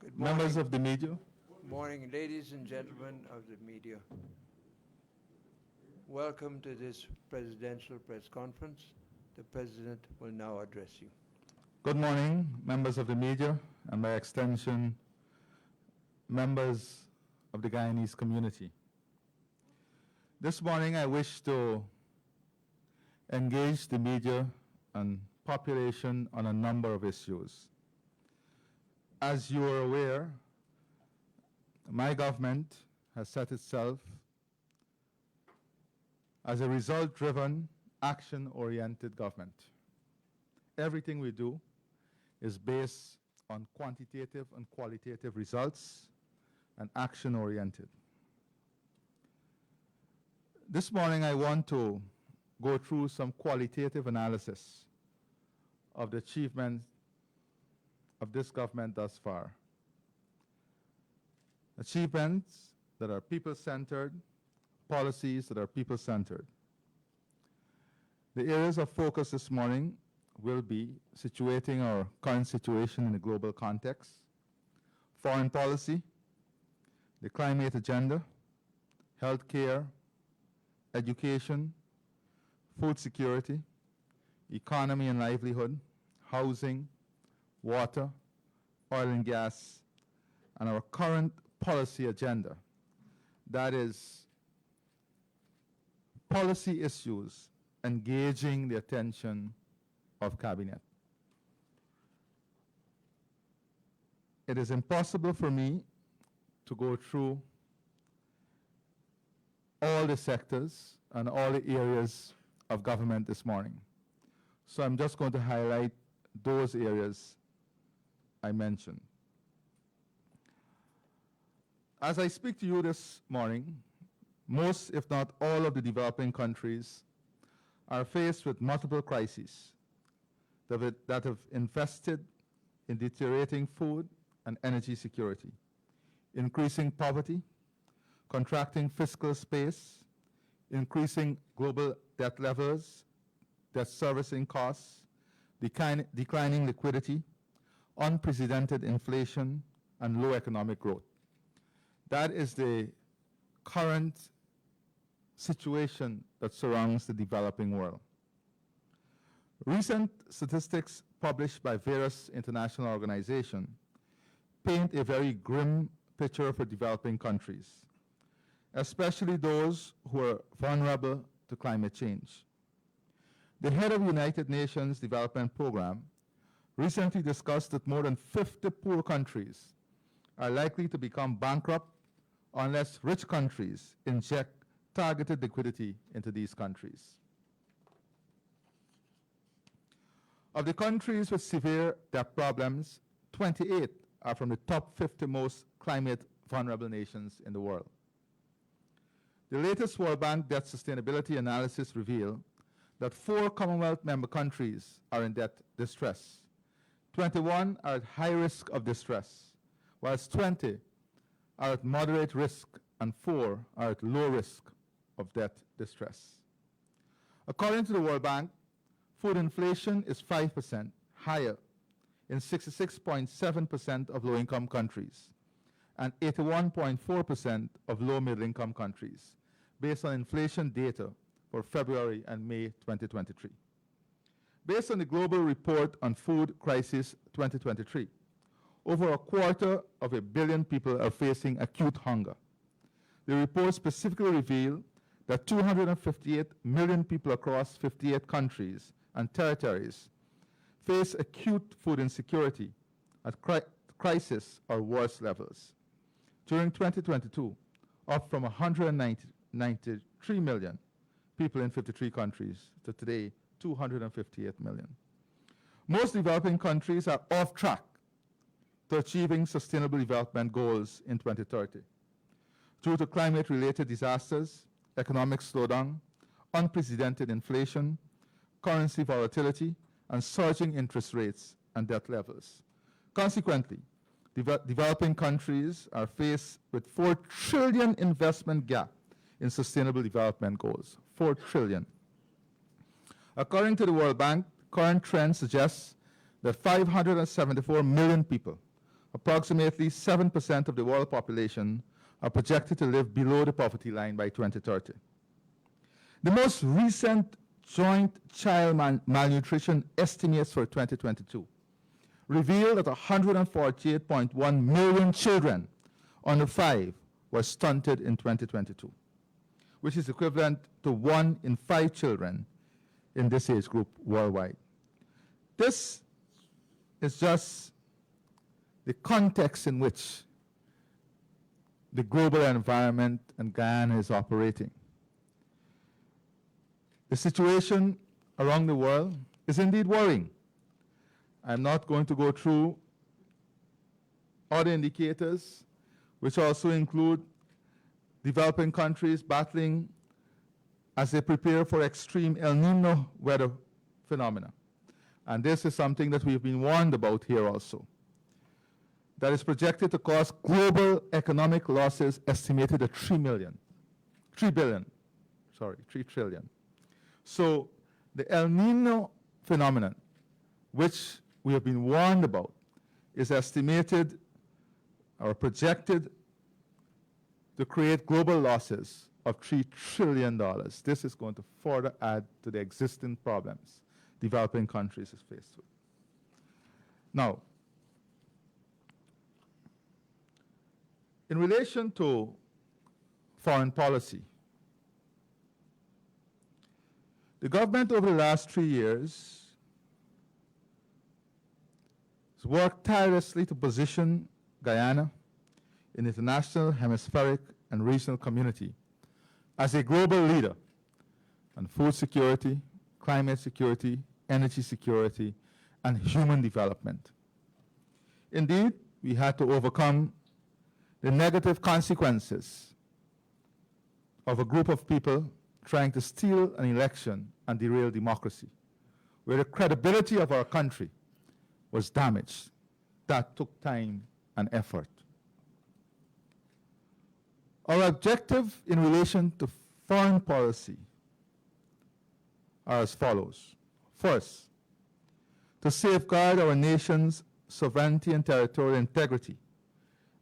Good Members morning. of the media, Morning, ladies and gentlemen of the media. Welcome to this presidential press conference. The President will now address you. good morning, members of the media, and by extension, members of the Guyanese community. This morning, I wish to engage the media and population on a number of issues. As you are aware, my government has set itself as a result-driven, action-oriented government. Everything we do is based on quantitative and qualitative results and action-oriented. This morning I want to go through some qualitative analysis of the achievements of this government thus far. Achievements that are people-centered, policies that are people-centered. The areas of focus this morning will be situating our current situation in a global context, foreign policy, the climate agenda, healthcare, education, food security, economy and livelihood, housing, water, oil and gas, and our current policy agenda. That is policy issues engaging the attention of Cabinet. It is impossible for me to go through all the sectors and all the areas of government this morning. So I'm just going to highlight those areas I mentioned. As I speak to you this morning, most, if not all, of the developing countries are faced with multiple crises that have invested in deteriorating food and energy security, increasing poverty, contracting fiscal space, increasing global debt levels, debt servicing costs, declining liquidity, unprecedented inflation, and low economic growth. That is the current situation that surrounds the developing world. Recent statistics published by various international organizations paint a very grim picture for developing countries, especially those who are vulnerable to climate change. The head of the United Nations Development Program recently discussed that more than 50 poor countries are likely to become bankrupt unless rich countries inject targeted liquidity into these countries. Of the countries with severe debt problems, 28 are from the top 50 most climate vulnerable nations in the world. The latest World Bank debt sustainability analysis revealed that 4 Commonwealth member countries are in debt distress. 21 are at high risk of distress, whilst 20 are at moderate risk and 4 are at low risk of debt distress. According to the World Bank, food inflation is 5% higher in 66.7% of low-income countries and 81.4% of low-middle-income countries, based on inflation data for February and May 2023. Based on the Global Report on Food Crisis 2023, over 250 million people are facing acute hunger. The report specifically revealed that 258 million people across 58 countries and territories face acute food insecurity at crisis or worse levels. During 2022, up from 193 million people in 53 countries to today, 258 million. Most developing countries are off track to achieving sustainable development goals in 2030 due to climate-related disasters, economic slowdown, unprecedented inflation, currency volatility, and surging interest rates and debt levels. Consequently, developing countries are faced with $4 trillion investment gap in sustainable development goals. $4 trillion. According to the World Bank, current trends suggest that 574 million people approximately 7% of the world population are projected to live below the poverty line by 2030. The most recent joint child malnutrition estimates for 2022 revealed that 148.1 million children under 5 were stunted in 2022, which is equivalent to 1 in 5 children in this age group worldwide. This is just the context in which the global environment and Guyana is operating. The situation around the world is indeed worrying. I'm not going to go through other indicators, which also include developing countries battling as they prepare for extreme El Nino weather phenomena. And this is something that we've been warned about here also. That is projected to cause global economic losses estimated at 3 trillion. So the El Nino phenomenon, which we have been warned about, is estimated or projected to create global losses of $3 trillion. This is going to further add to the existing problems developing countries is faced with. Now, in relation to foreign policy, the government over the last 3 years has worked tirelessly to position Guyana in the international, hemispheric, and regional community as a global leader on food security, climate security, energy security, and human development. Indeed, we had to overcome the negative consequences of a group of people trying to steal an election and derail democracy, where the credibility of our country was damaged. That took time and effort. Our objective in relation to foreign policy are as follows. First, to safeguard our nation's sovereignty and territorial integrity,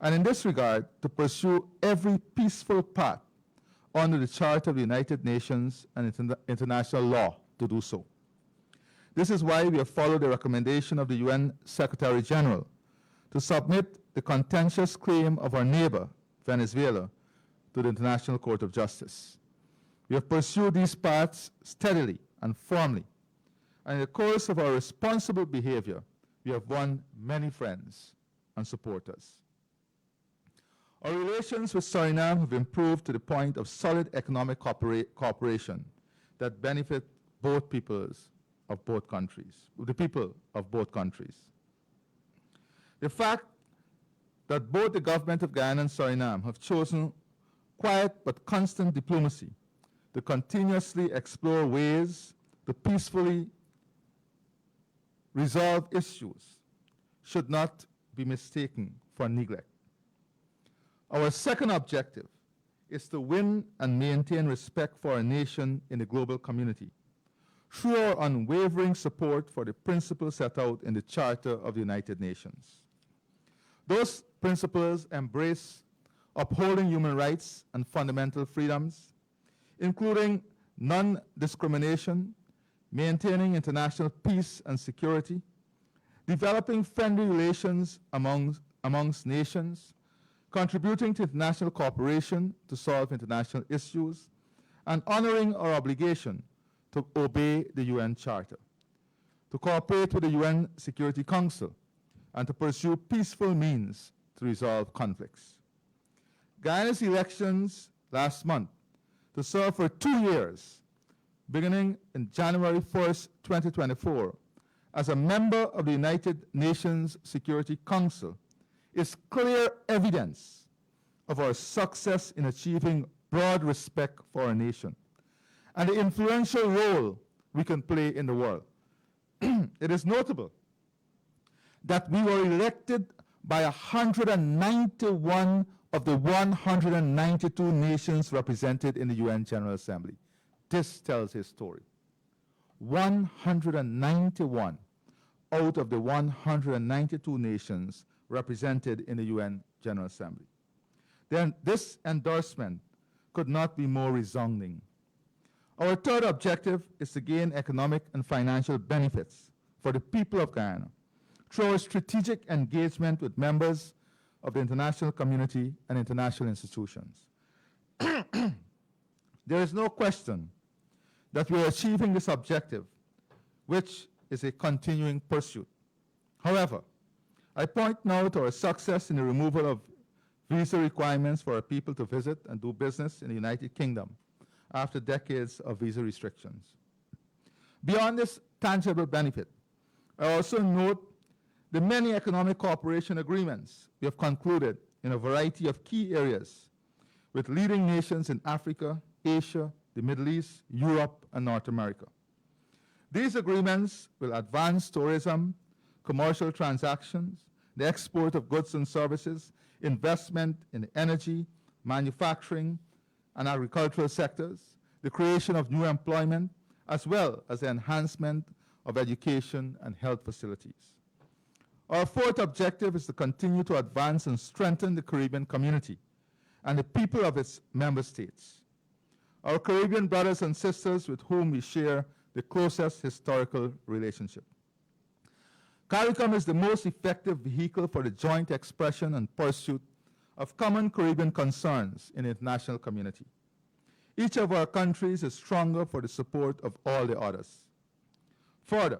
and in this regard, to pursue every peaceful path under the Charter of the United Nations and international law to do so. This is why we have followed the recommendation of the UN Secretary General to submit the contentious claim of our neighbor, Venezuela, to the International Court of Justice. We have pursued these paths steadily and firmly, and in the course of our responsible behavior, we have won many friends and supporters. Our relations with Suriname have improved to the point of solid economic cooperation that benefit both peoples of both countries, the people of both countries. The fact that both the government of Guyana and Suriname have chosen quiet but constant diplomacy to continuously explore ways to peacefully resolve issues should not be mistaken for neglect. Our second objective is to win and maintain respect for our nation in the global community through our unwavering support for the principles set out in the Charter of the United Nations. Those principles embrace upholding human rights and fundamental freedoms, including non-discrimination, maintaining international peace and security, developing friendly relations amongst nations, contributing to international cooperation to solve international issues, and honoring our obligation to obey the UN Charter, to cooperate with the UN Security Council, and to pursue peaceful means to resolve conflicts. Guyana's elections last month to serve for 2 years, beginning in January 1st, 2024, as a member of the United Nations Security Council is clear evidence of our success in achieving broad respect for our nation and the influential role we can play in the world. It is notable that we were elected by 191 of the 192 nations represented in the UN General Assembly. This tells his story. 191 out of the 192 nations represented in the UN General Assembly. Then this endorsement could not be more resounding. Our third objective is to gain economic and financial benefits for the people of Guyana through our strategic engagement with members of the international community and international institutions. There is no question that we are achieving this objective, which is a continuing pursuit. However, I point now to our success in the removal of visa requirements for our people to visit and do business in the United Kingdom after decades of visa restrictions. Beyond this tangible benefit, I also note the many economic cooperation agreements we have concluded in a variety of key areas with leading nations in Africa, Asia, the Middle East, Europe, and North America. These agreements will advance tourism, commercial transactions, the export of goods and services, investment in energy, manufacturing, and agricultural sectors, the creation of new employment, as well as the enhancement of education and health facilities. Our fourth objective is to continue to advance and strengthen the Caribbean community and the people of its member states. Our Caribbean brothers and sisters with whom we share the closest historical relationship. CARICOM is the most effective vehicle for the joint expression and pursuit of common Caribbean concerns in the international community. Each of our countries is stronger for the support of all the others. Further,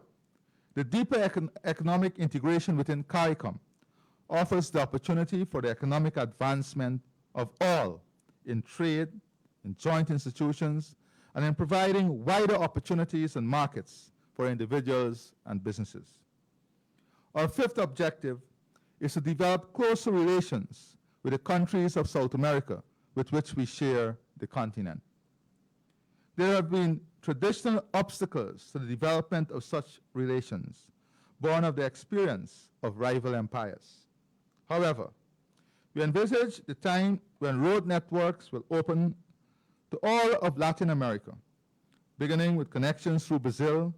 the deeper economic integration within CARICOM offers the opportunity for the economic advancement of all in trade, in joint institutions, and in providing wider opportunities and markets for individuals and businesses. Our fifth objective is to develop closer relations with the countries of South America with which we share the continent. There have been traditional obstacles to the development of such relations, born of the experience of rival empires. However, we envisage the time when road networks will open to all of Latin America, beginning with connections through Brazil,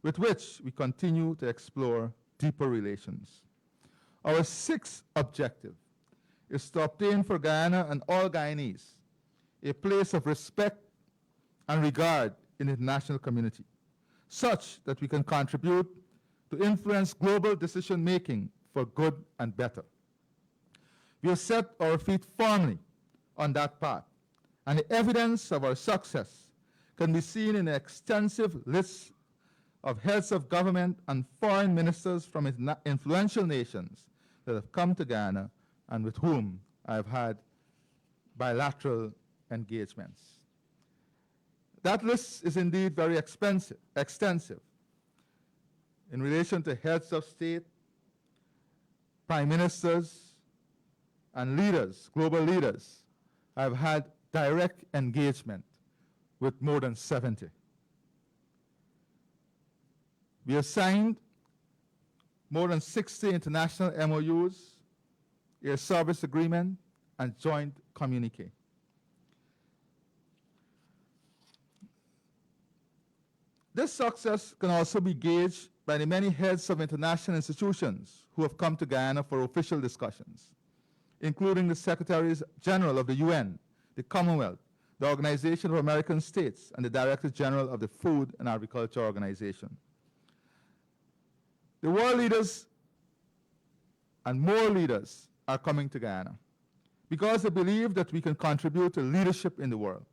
with which we continue to explore deeper relations. Our sixth objective is to obtain for Guyana and all Guyanese a place of respect and regard in the international community, such that we can contribute to influence global decision-making for good and better. We have set our feet firmly on that path, and the evidence of our success can be seen in the extensive lists of heads of government and foreign ministers from influential nations that have come to Guyana and with whom I have had bilateral engagements. That list is indeed very extensive in relation to heads of state, prime ministers, and leaders, global leaders. I've had direct engagement with more than 70. We have signed more than 60 international MOUs, a service agreement, and joint communique. This success can also be gauged by the many heads of international institutions who have come to Guyana for official discussions, including the Secretaries General of the UN, the Commonwealth, the Organization of American States, and the Director General of the Food and Agriculture Organization. The world leaders and more leaders are coming to Guyana because they believe that we can contribute to leadership in the world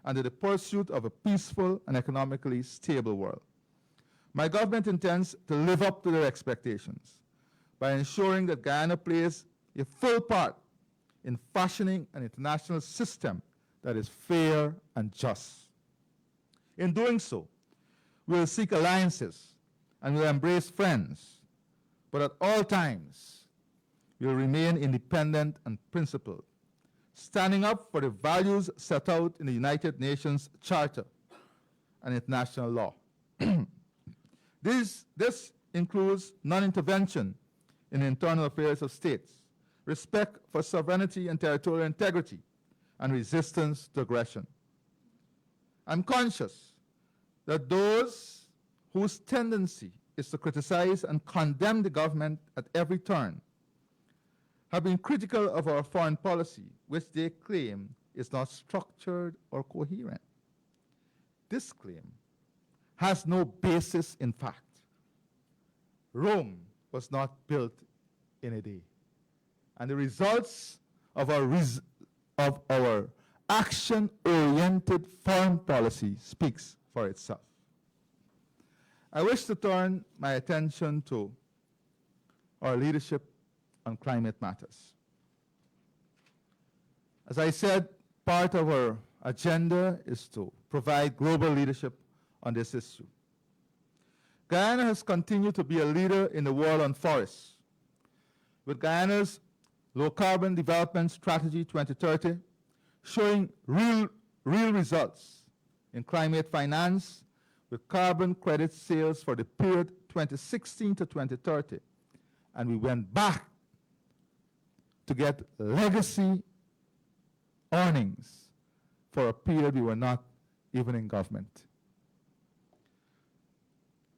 and to the pursuit of a peaceful and economically stable world. My government intends to live up to their expectations by ensuring that Guyana plays a full part in fashioning an international system that is fair and just. In doing so, we will seek alliances and will embrace friends, but at all times, we will remain independent and principled, standing up for the values set out in the United Nations Charter and international law. This includes non-intervention in the internal affairs of states, respect for sovereignty and territorial integrity, and resistance to aggression. I'm conscious that those whose tendency is to criticize and condemn the government at every turn, have been critical of our foreign policy, which they claim is not structured or coherent. This claim has no basis in fact. Rome was not built in a day. And the results of our action-oriented foreign policy speaks for itself. I wish to turn my attention to our leadership on climate matters. As I said, part of our agenda is to provide global leadership on this issue. Guyana has continued to be a leader in the world on forests, with Guyana's Low Carbon Development Strategy 2030 showing real results in climate finance, with carbon credit sales for the period 2016 to 2030. And we went back to get legacy earnings for a period we were not even in government.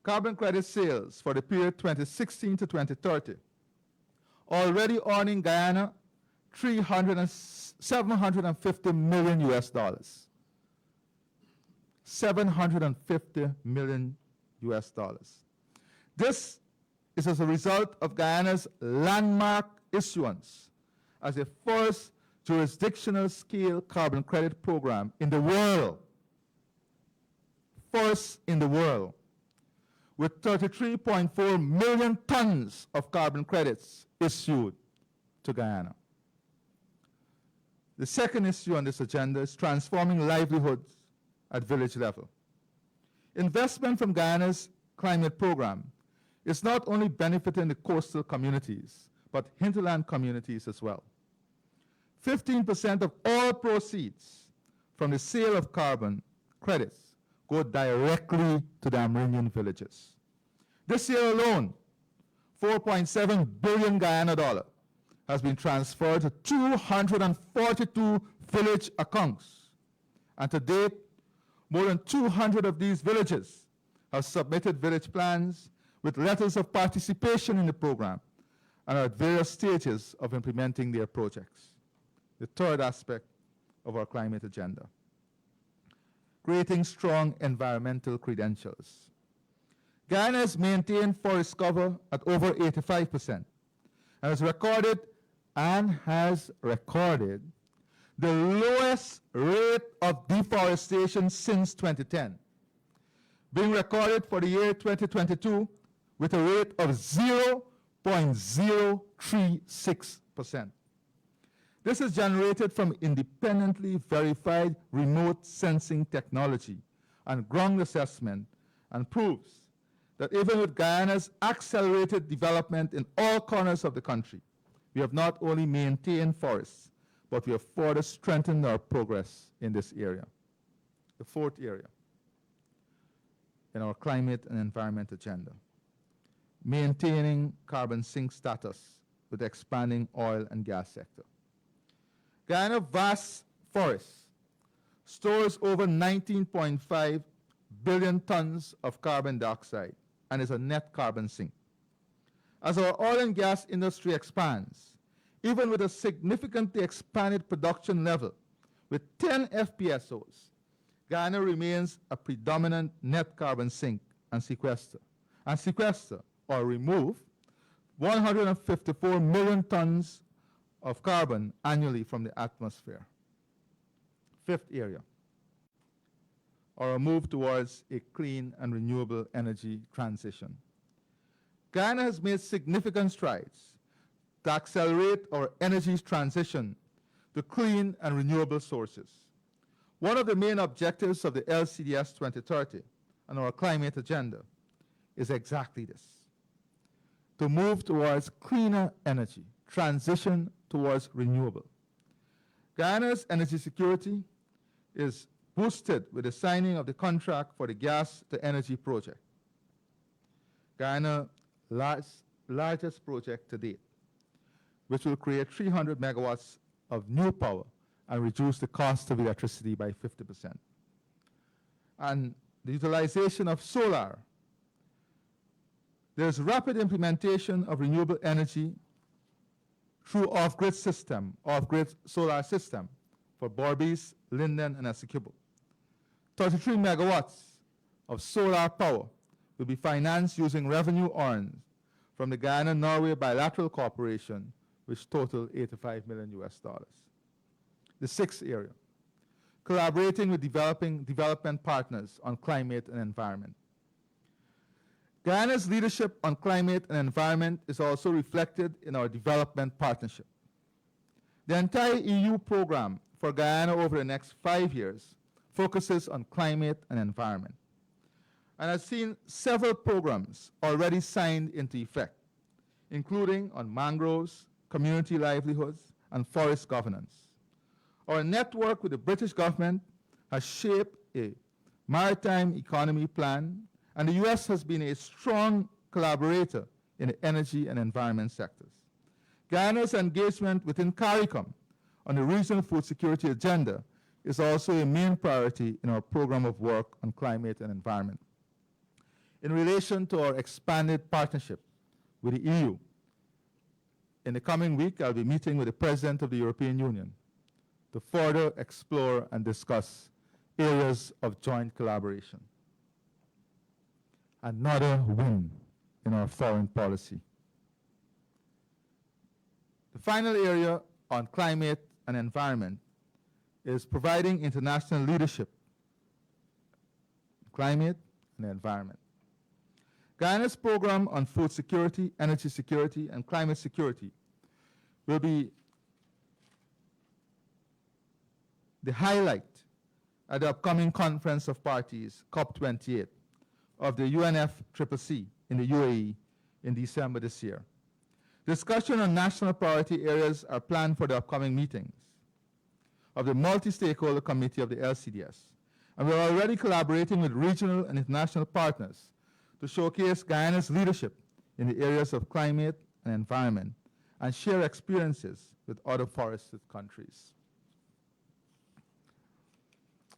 Carbon credit sales for the period 2016 to 2030 already earning Guyana $750 million US dollars. $750 million US dollars. This is as a result of Guyana's landmark issuance as the first jurisdictional scale carbon credit program in the world. First in the world, with 33.4 million tons of carbon credits issued to Guyana. The second issue on this agenda is transforming livelihoods at village level. Investment from Guyana's climate program is not only benefiting the coastal communities, but hinterland communities as well. 15% of all proceeds from the sale of carbon credits go directly to the Amerindian villages. This year alone, 4.7 billion Guyana dollar has been transferred to 242 village accounts. And to date, more than 200 of these villages have submitted village plans with letters of participation in the program and are at various stages of implementing their projects. The third aspect of our climate agenda: creating strong environmental credentials. Guyana has maintained forest cover at over 85% and has recorded the lowest rate of deforestation since 2010, being recorded for the year 2022 with a rate of 0.036%. This is generated from independently verified remote sensing technology and ground assessment, and proves that even with Guyana's accelerated development in all corners of the country, we have not only maintained forests, but we have further strengthened our progress in this area. The fourth area in our climate and environment agenda: maintaining carbon sink status with the expanding oil and gas sector. Guyana's vast forests stores over 19.5 billion tons of carbon dioxide and is a net carbon sink. As our oil and gas industry expands, even with a significantly expanded production level with 10 FPSOs, Guyana remains a predominant net carbon sink and sequester or remove 154 million tons of carbon annually from the atmosphere. Fifth area, or a move towards a clean and renewable energy transition. Guyana has made significant strides to accelerate our energy transition to clean and renewable sources. One of the main objectives of the LCDS 2030 and our climate agenda is exactly this: to move towards cleaner energy, transition towards renewable. Guyana's energy security is boosted with the signing of the contract for the gas to energy project, Guyana's largest project to date, which will create 300 megawatts of new power and reduce the cost of electricity by 50%. And the utilization of solar There's rapid implementation of renewable energy through off-grid solar system for Berbice, Linden, and Essequibo. 33 megawatts of solar power will be financed using revenue earned from the Guyana-Norway Bilateral Cooperation, which total $85 million US. The sixth area, collaborating with development partners on climate and environment. Guyana's leadership on climate and environment is also reflected in our development partnership. The entire EU program for Guyana over the next 5 years focuses on climate and environment, and has seen several programs already signed into effect, including on mangroves, community livelihoods, and forest governance. Our network with the British government has shaped a maritime economy plan, and the US has been a strong collaborator in the energy and environment sectors. Guyana's engagement within CARICOM on the regional food security agenda is also a main priority in our program of work on climate and environment. In relation to our expanded partnership with the EU, in the coming week, I'll be meeting with the President of the European Union to further explore and discuss areas of joint collaboration. Another win in our foreign policy. The final area on climate and environment is providing international leadership, climate and environment. Guyana's program on food security, energy security, and climate security will be the highlight at the upcoming Conference of Parties, COP28, of the UNFCCC in the UAE in December this year. Discussion on national priority areas are planned for the upcoming meetings of the multi-stakeholder committee of the LCDS. And we're already collaborating with regional and international partners to showcase Guyana's leadership in the areas of climate and environment and share experiences with other forested countries.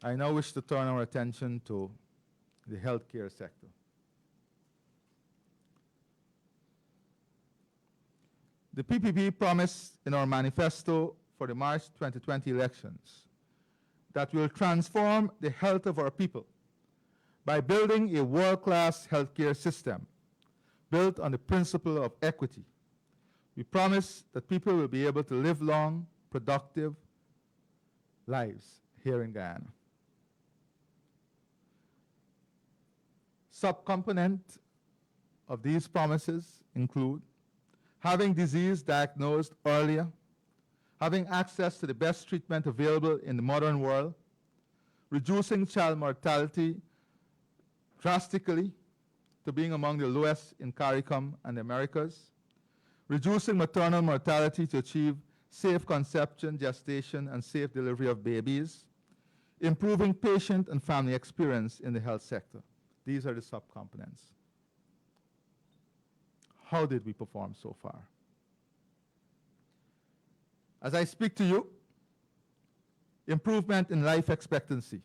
I now wish to turn our attention to the healthcare sector. The PPP promised in our manifesto for the March 2020 elections that we will transform the health of our people by building a world-class healthcare system built on the principle of equity. We promise that people will be able to live long, productive lives here in Guyana. Subcomponent of these promises include having disease diagnosed earlier, having access to the best treatment available in the modern world, reducing child mortality drastically to being among the lowest in CARICOM and the Americas, reducing maternal mortality to achieve safe conception, gestation, and safe delivery of babies, improving patient and family experience in the health sector. These are the subcomponents. How did we perform so far? As I speak to you, improvement in life expectancy.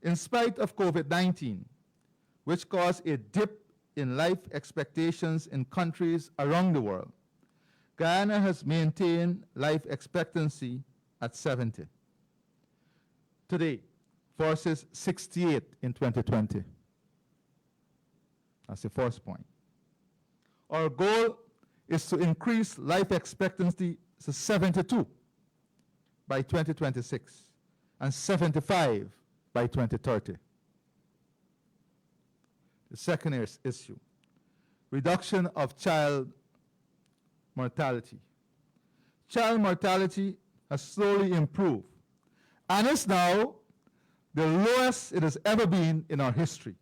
In spite of COVID-19, which caused a dip in life expectations in countries around the world, Guyana has maintained life expectancy at 70. Today, versus 68 in 2020. That's the first point. Our goal is to increase life expectancy to 72 by 2026 and 75 by 2030. The second issue, reduction of child mortality. Child mortality has slowly improved and is now the lowest it has ever been in our history.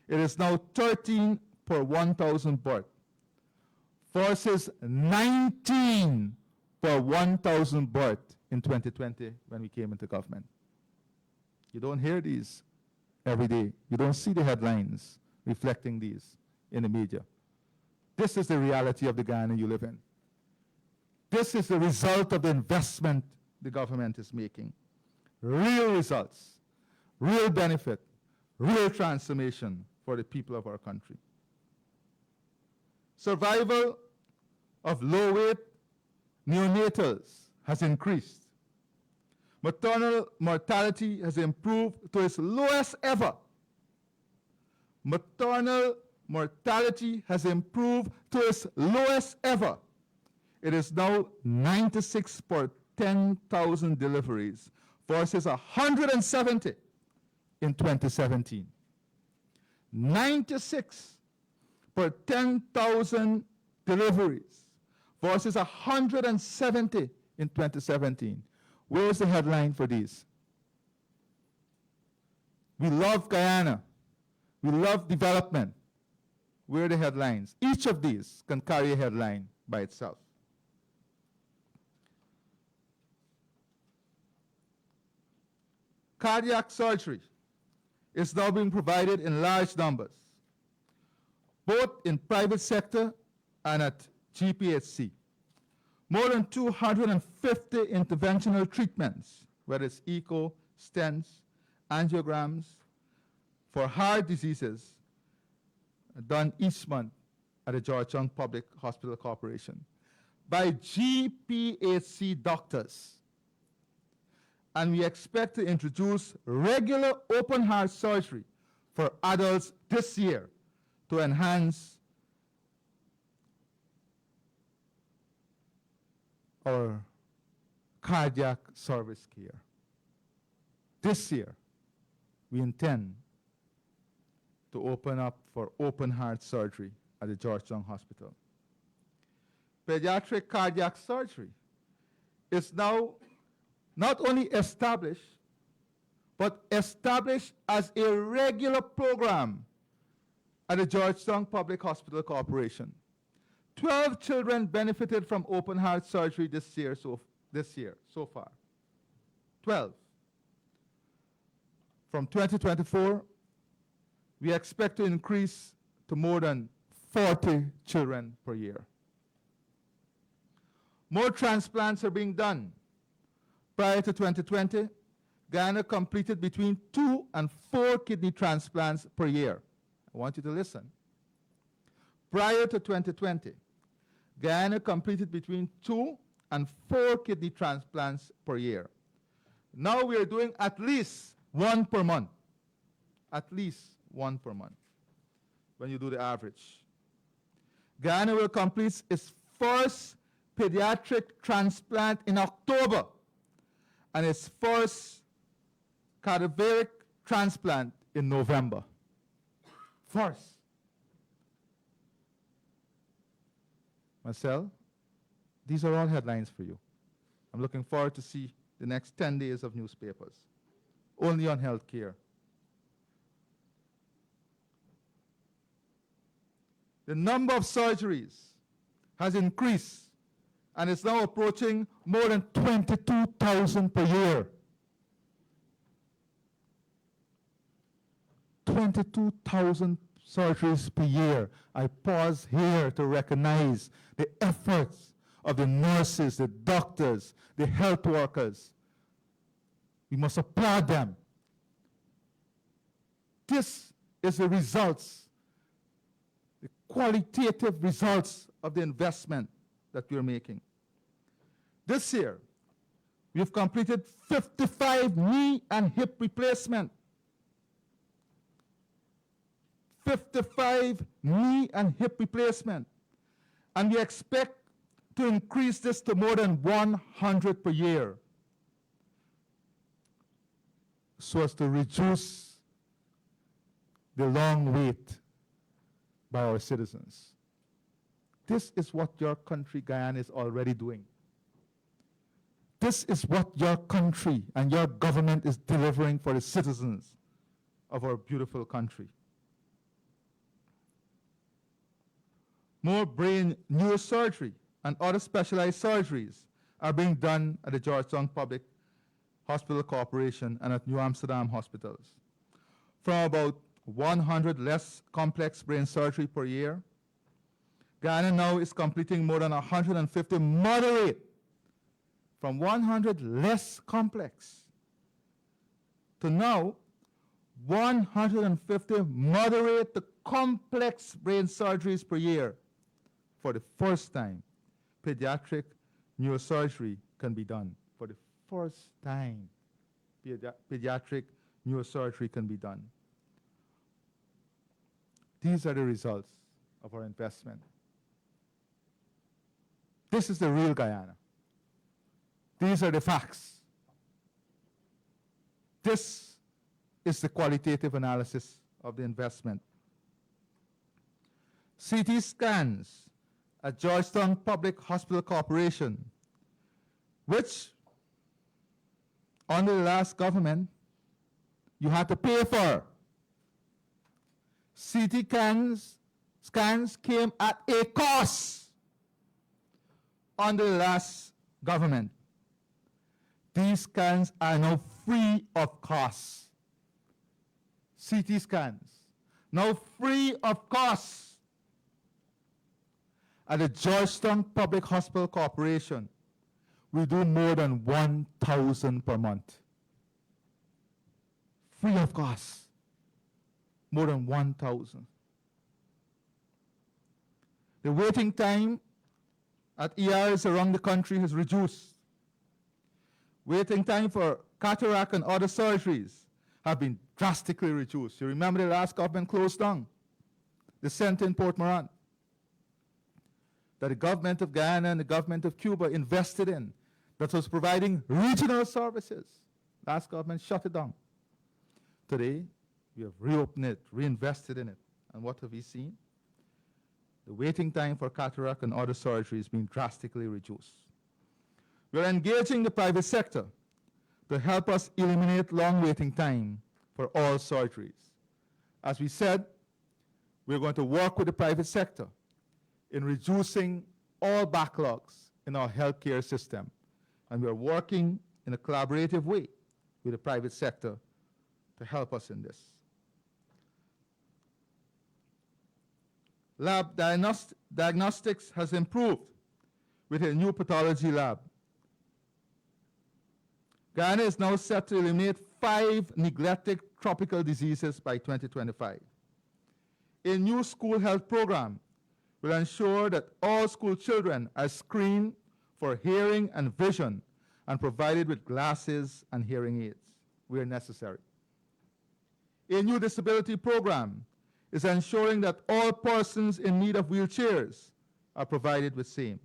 It is now 13 per 1,000 births versus 19 per 1,000 births in 2020 when we came into government. You don't hear these every day. You don't see the headlines reflecting these in the media. This is the reality of the Guyana you live in. This is the result of the investment the government is making. Real results, real benefit, real transformation for the people of our country. Survival of low-weight neonatals has increased. Maternal mortality has improved to its lowest ever. Maternal mortality has improved to its lowest ever. It is now 96 per 10,000 deliveries versus 170 in 2017. 96 per 10,000 deliveries versus 170 in 2017. Where's the headline for these? We love Guyana. We love development. Where are the headlines? Each of these can carry a headline by itself. Cardiac surgery is now being provided in large numbers, both in private sector and at GPHC. More than 250 interventional treatments, whether it's echo, stents, angiograms, for heart diseases, done each month at the Georgetown Public Hospital Corporation by GPHC doctors. And we expect to introduce regular open heart surgery for adults this year to enhance our cardiac service care. This year, we intend to open up for open heart surgery at the Georgetown Hospital. Pediatric cardiac surgery is now not only established, but established as a regular program at the Georgetown Public Hospital Corporation. 12 children benefited from open heart surgery this year so far. 12. From 2024, we expect to increase to more than 40 children per year. More transplants are being done. Prior to 2020, Guyana completed between 2 and 4 kidney transplants per year. I want you to listen. Prior to 2020, Guyana completed between 2 and 4 kidney transplants per year. Now we are doing at least 1 per month. At least 1 per month, when you do the average. Guyana will complete its first pediatric transplant in October and its first cadaveric transplant in November. First. Marcel, these are all headlines for you. I'm looking forward to see the next 10 days of newspapers, only on healthcare. The number of surgeries has increased and is now approaching more than 22,000 per year. 22,000 surgeries per year. I pause here to recognize the efforts of the nurses, the doctors, the health workers. We must applaud them. This is the results, the qualitative results of the investment that we're making. This year, we've completed 55 knee and hip replacement. 55 knee and hip replacement. And we expect to increase this to more than 100 per year, so as to reduce the long wait by our citizens. This is what your country, Guyana, is already doing. This is what your country and your government is delivering for the citizens of our beautiful country. More brain neurosurgery and other specialized surgeries are being done at the Georgetown Public Hospital Corporation and at New Amsterdam hospitals. From about 100 less complex brain surgery per year, Guyana now is completing more than 150 moderate, from 100 less complex to now 150 moderate to complex brain surgeries per year. for the first time, pediatric neurosurgery can be done. For the first time, pediatric neurosurgery can be done. These are the results of our investment. This is the real Guyana. These are the facts. This is the qualitative analysis of the investment. CT scans at Georgetown Public Hospital Corporation, which under the last government you had to pay for. CT scans came at a cost under the last government. These scans are now free of cost. CT scans, now free of cost. At the Georgetown Public Hospital Corporation, we do more than 1,000 per month. Free of cost. More than 1,000. The waiting time at ERs around the country has reduced. Waiting time for cataract and other surgeries have been drastically reduced. You remember the last government closed down the center in Port Moran that the government of Guyana and the government of Cuba invested in, that was providing regional services. Last government shut it down. Today, we have reopened it, reinvested in it. And what have we seen? The waiting time for cataract and other surgeries being drastically reduced. We are engaging the private sector to help us eliminate long waiting time for all surgeries. As we said, we're going to work with the private sector in reducing all backlogs in our healthcare system. And we're working in a collaborative way with the private sector to help us in this. Lab diagnostics has improved with a new pathology lab. Guyana is now set to eliminate 5 neglected tropical diseases by 2025. A new school health program will ensure that all school children are screened for hearing and vision and provided with glasses and hearing aids where necessary. A new disability program is ensuring that all persons in need of wheelchairs are provided with same.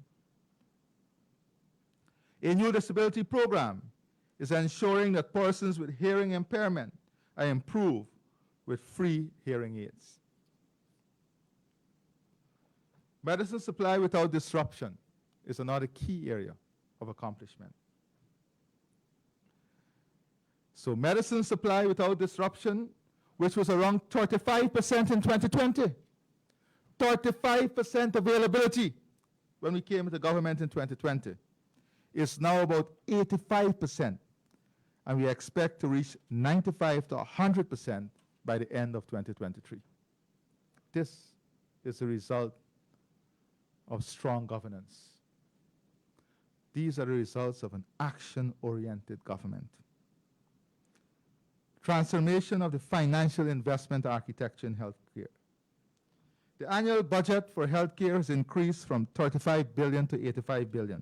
A new disability program is ensuring that persons with hearing impairment are improved with free hearing aids. Medicine supply without disruption is another key area of accomplishment. So medicine supply without disruption, which was around 35% in 2020, 35% availability when we came into government in 2020, is now about 85%. And we expect to reach 95 to 100% by the end of 2023. This is a result of strong governance. These are the results of an action-oriented government. Transformation of the financial investment architecture in healthcare. The annual budget for healthcare has increased from 35 billion to 85 billion,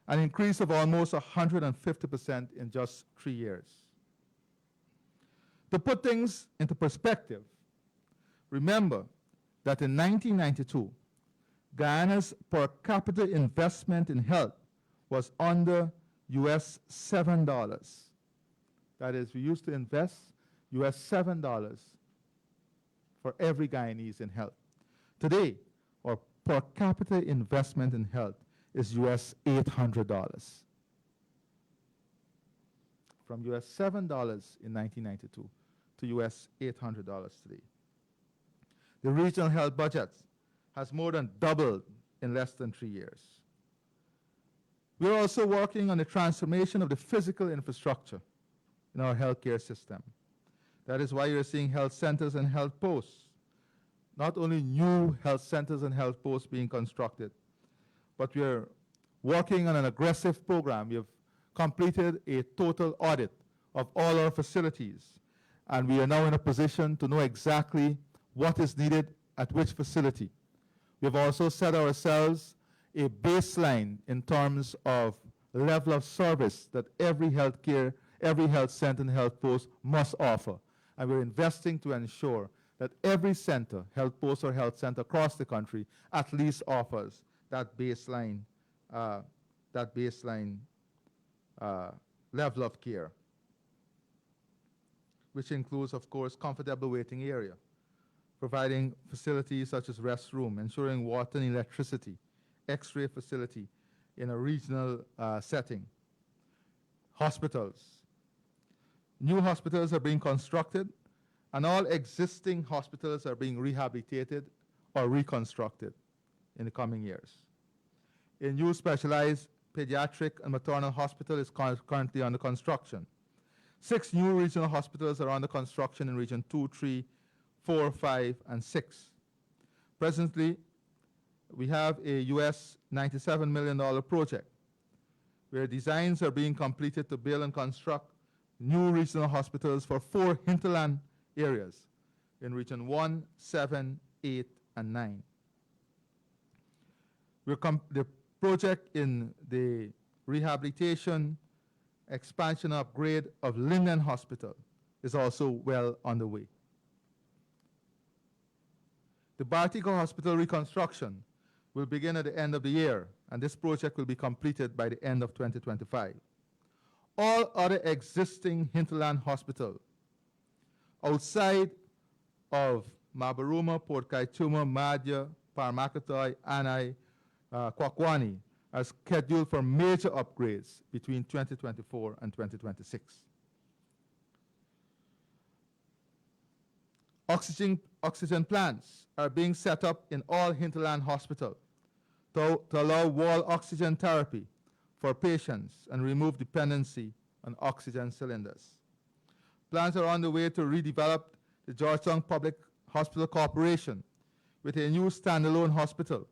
an increase of almost 150% in just 3 years. To put things into perspective, remember that in 1992, Guyana's per capita investment in health was under US $7. That is, we used to invest US $7 for every Guyanese in health. Today, our per capita investment in health is US $800. From US $7 in 1992 to US $800 today. The regional health budget has more than doubled in less than 3 years. We're also working on the transformation of the physical infrastructure in our healthcare system. That is why you're seeing health centers and health posts. Not only new health centers and health posts being constructed, but we're working on an aggressive program. We have completed a total audit of all our facilities, and we are now in a position to know exactly what is needed at which facility. We We've also set ourselves a baseline in terms of level of service that every health center and health post must offer. And we're investing to ensure that every center, health post or health center across the country, at least offers that baseline, uh, level of care, which includes, of course, comfortable waiting area, providing facilities such as restroom, ensuring water and electricity, X-ray facility in a regional setting, hospitals. New hospitals are being constructed, and all existing hospitals are being rehabilitated or reconstructed in the coming years. A new specialized pediatric and maternal hospital is currently under construction. 6 new regional hospitals are under construction in Region 2, 3, 4, 5, and 6. Presently, we have a US $97 million project where designs are being completed to build and construct new regional hospitals for 4 hinterland areas in Region 1, 7, 8, and 9. The project in the rehabilitation, expansion, upgrade of Linden Hospital is also well underway. The Bartico Hospital reconstruction will begin at the end of the year, and this project will be completed by the end of 2025. All other existing hinterland hospitals outside of Mabaruma, Port Kaituma, Madhya, Paramakatoi, Anai, Kwakwani are scheduled for major upgrades between 2024 and 2026. Oxygen plants are being set up in all hinterland hospitals to allow wall oxygen therapy for patients and remove dependency on oxygen cylinders. Plans are on the way to redevelop the Georgetown Public Hospital Corporation with a new standalone hospital,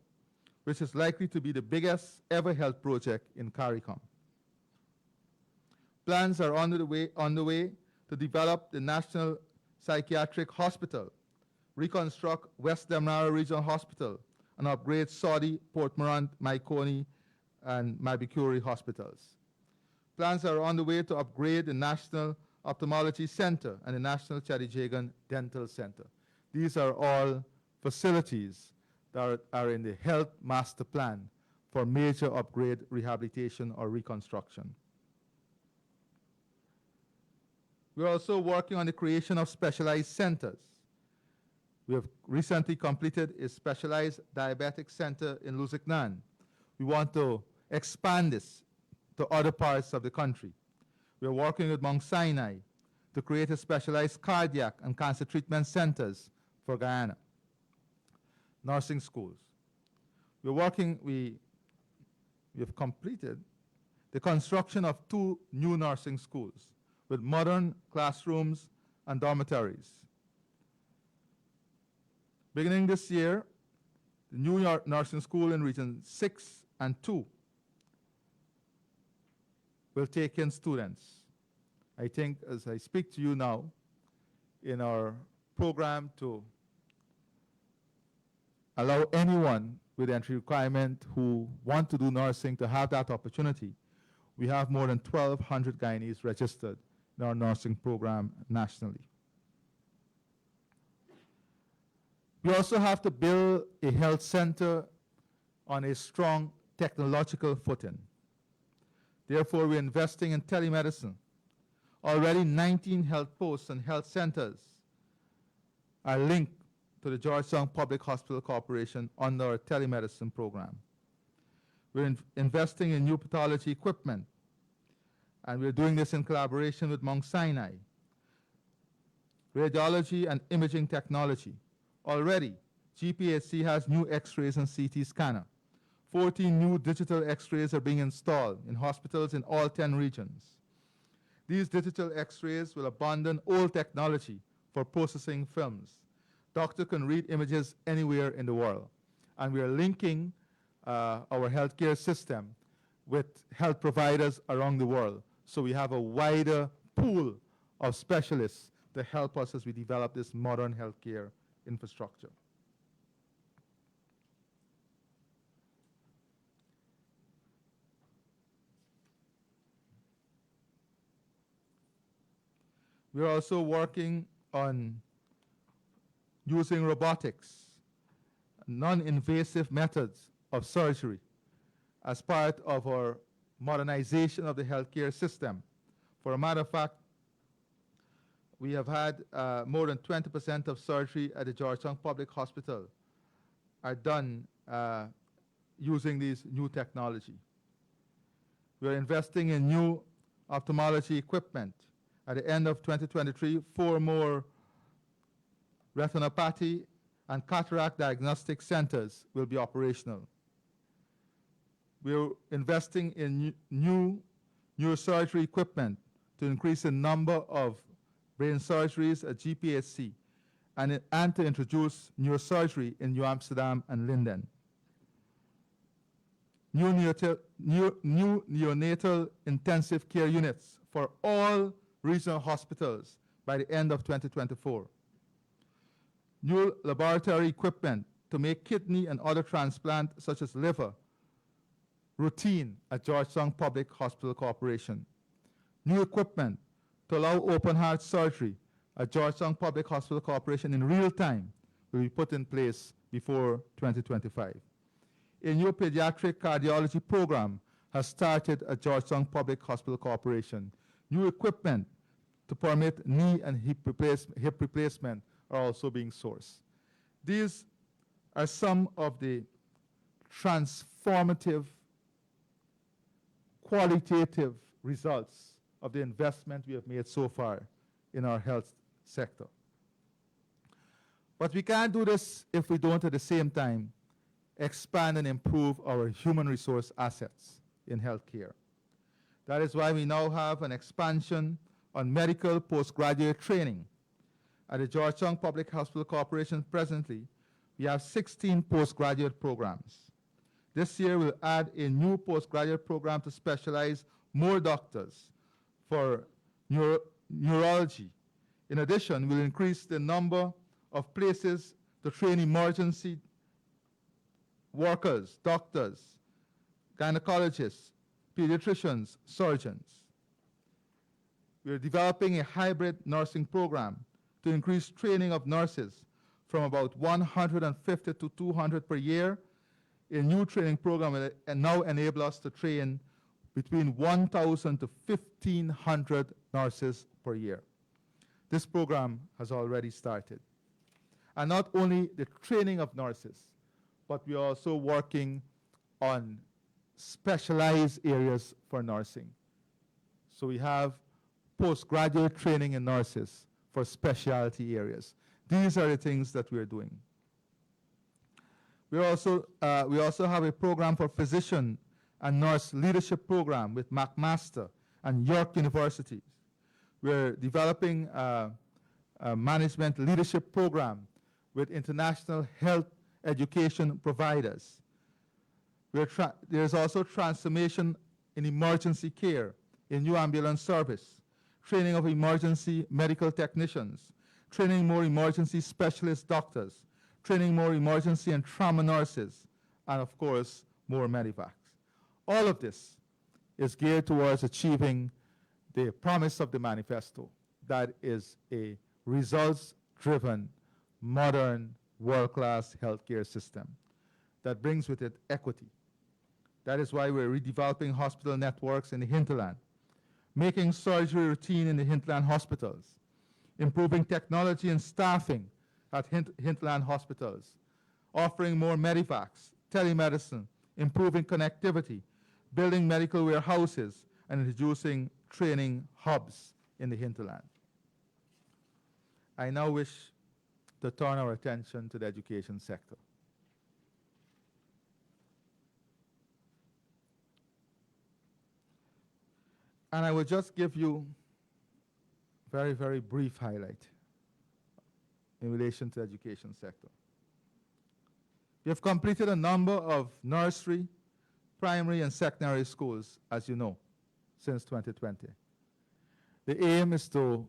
which is likely to be the biggest ever health project in CARICOM. Plans are on the way to develop the National Psychiatric Hospital, reconstruct West Demerara Regional Hospital, and upgrade Saudi, Port Morant, Maikoni, and Mabikuri hospitals. Plans are on the way to upgrade the National Ophthalmology Center and the National Chadijagan Dental Center. These are all facilities that are in the Health Master Plan for major upgrade, rehabilitation, or reconstruction. We're also working on the creation of specialized centers. We have recently completed a specialized diabetic center in Luziknan. We want to expand this to other parts of the country. We're working with Mount Sinai to create a specialized cardiac and cancer treatment centers for Guyana. Nursing schools. We have completed the construction of 2 new nursing schools with modern classrooms and dormitories. Beginning this year, the new nursing school in Region 6 and 2 will take in students. I think as I speak to you now, in our program to allow anyone with entry requirement who want to do nursing to have that opportunity, we have more than 1,200 Guyanese registered in our nursing program nationally. We also have to build a health center on a strong technological footing. Therefore, we're investing in telemedicine. Already 19 health posts and health centers are linked to the Georgetown Public Hospital Corporation under our telemedicine program. We're investing in new pathology equipment, and we're doing this in collaboration with Mount Sinai. Radiology and imaging technology. Already, GPHC has new X-rays and CT scanner. 14 new digital X-rays are being installed in hospitals in all 10 regions. These digital X-rays will abandon old technology for processing films. Doctor can read images anywhere in the world. And we are linking our healthcare system with health providers around the world. So we have a wider pool of specialists to help us as we develop this modern healthcare infrastructure. We're also working on using robotics, non-invasive methods of surgery as part of our modernization of the healthcare system. For a matter of fact, we have had more than 20% of surgery at the Georgetown Public Hospital are done using these new technology. We're investing in new ophthalmology equipment. At the end of 2023, 4 more retinopathy and cataract diagnostic centers will be operational. We're investing in new neurosurgery equipment to increase the number of brain surgeries at GPHC and to introduce neurosurgery in New Amsterdam and Linden. New neonatal intensive care units for all regional hospitals by the end of 2024. New laboratory equipment to make kidney and other transplants such as liver routine at Georgetown Public Hospital Corporation. New equipment to allow open heart surgery at Georgetown Public Hospital Corporation in real time will be put in place before 2025. A new pediatric cardiology program has started at Georgetown Public Hospital Corporation. New equipment to permit knee and hip replacement are also being sourced. These are some of the transformative, qualitative results of the investment we have made so far in our health sector. But we can't do this if we don't at the same time expand and improve our human resource assets in healthcare. That is why we now have an expansion on medical postgraduate training. At the Georgetown Public Hospital Corporation presently, we have 16 postgraduate programs. This year we'll add a new postgraduate program to specialize more doctors for neurology. In addition, we'll increase the number of places to train emergency workers, doctors, gynecologists, pediatricians, surgeons. We're developing a hybrid nursing program to increase training of nurses from about 150 to 200 per year. A new training program will now enable us to train between 1,000 to 1,500 nurses per year. This program has already started. And not only the training of nurses, but we are also working on specialized areas for nursing. So we have postgraduate training in nurses for specialty areas. These are the things that we're doing. We also have a program for physician and nurse leadership program with McMaster and York University. We're developing a management leadership program with international health education providers. There's also transformation in emergency care, in new ambulance service, training of emergency medical technicians, training more emergency specialist doctors, training more emergency and trauma nurses, and of course, more medevacs. All of this is geared towards achieving the promise of the manifesto, that is a results-driven, modern, world-class healthcare system that brings with it equity. That is why we're redeveloping hospital networks in the hinterland, making surgery routine in the hinterland hospitals, improving technology and staffing at hinterland hospitals, offering more medevacs, telemedicine, improving connectivity, building medical warehouses, and introducing training hubs in the hinterland. I now wish to turn our attention to the education sector. And I will just give you a very, very brief highlight in relation to the education sector. We have completed a number of nursery, primary, and secondary schools, as you know, since 2020. The aim is to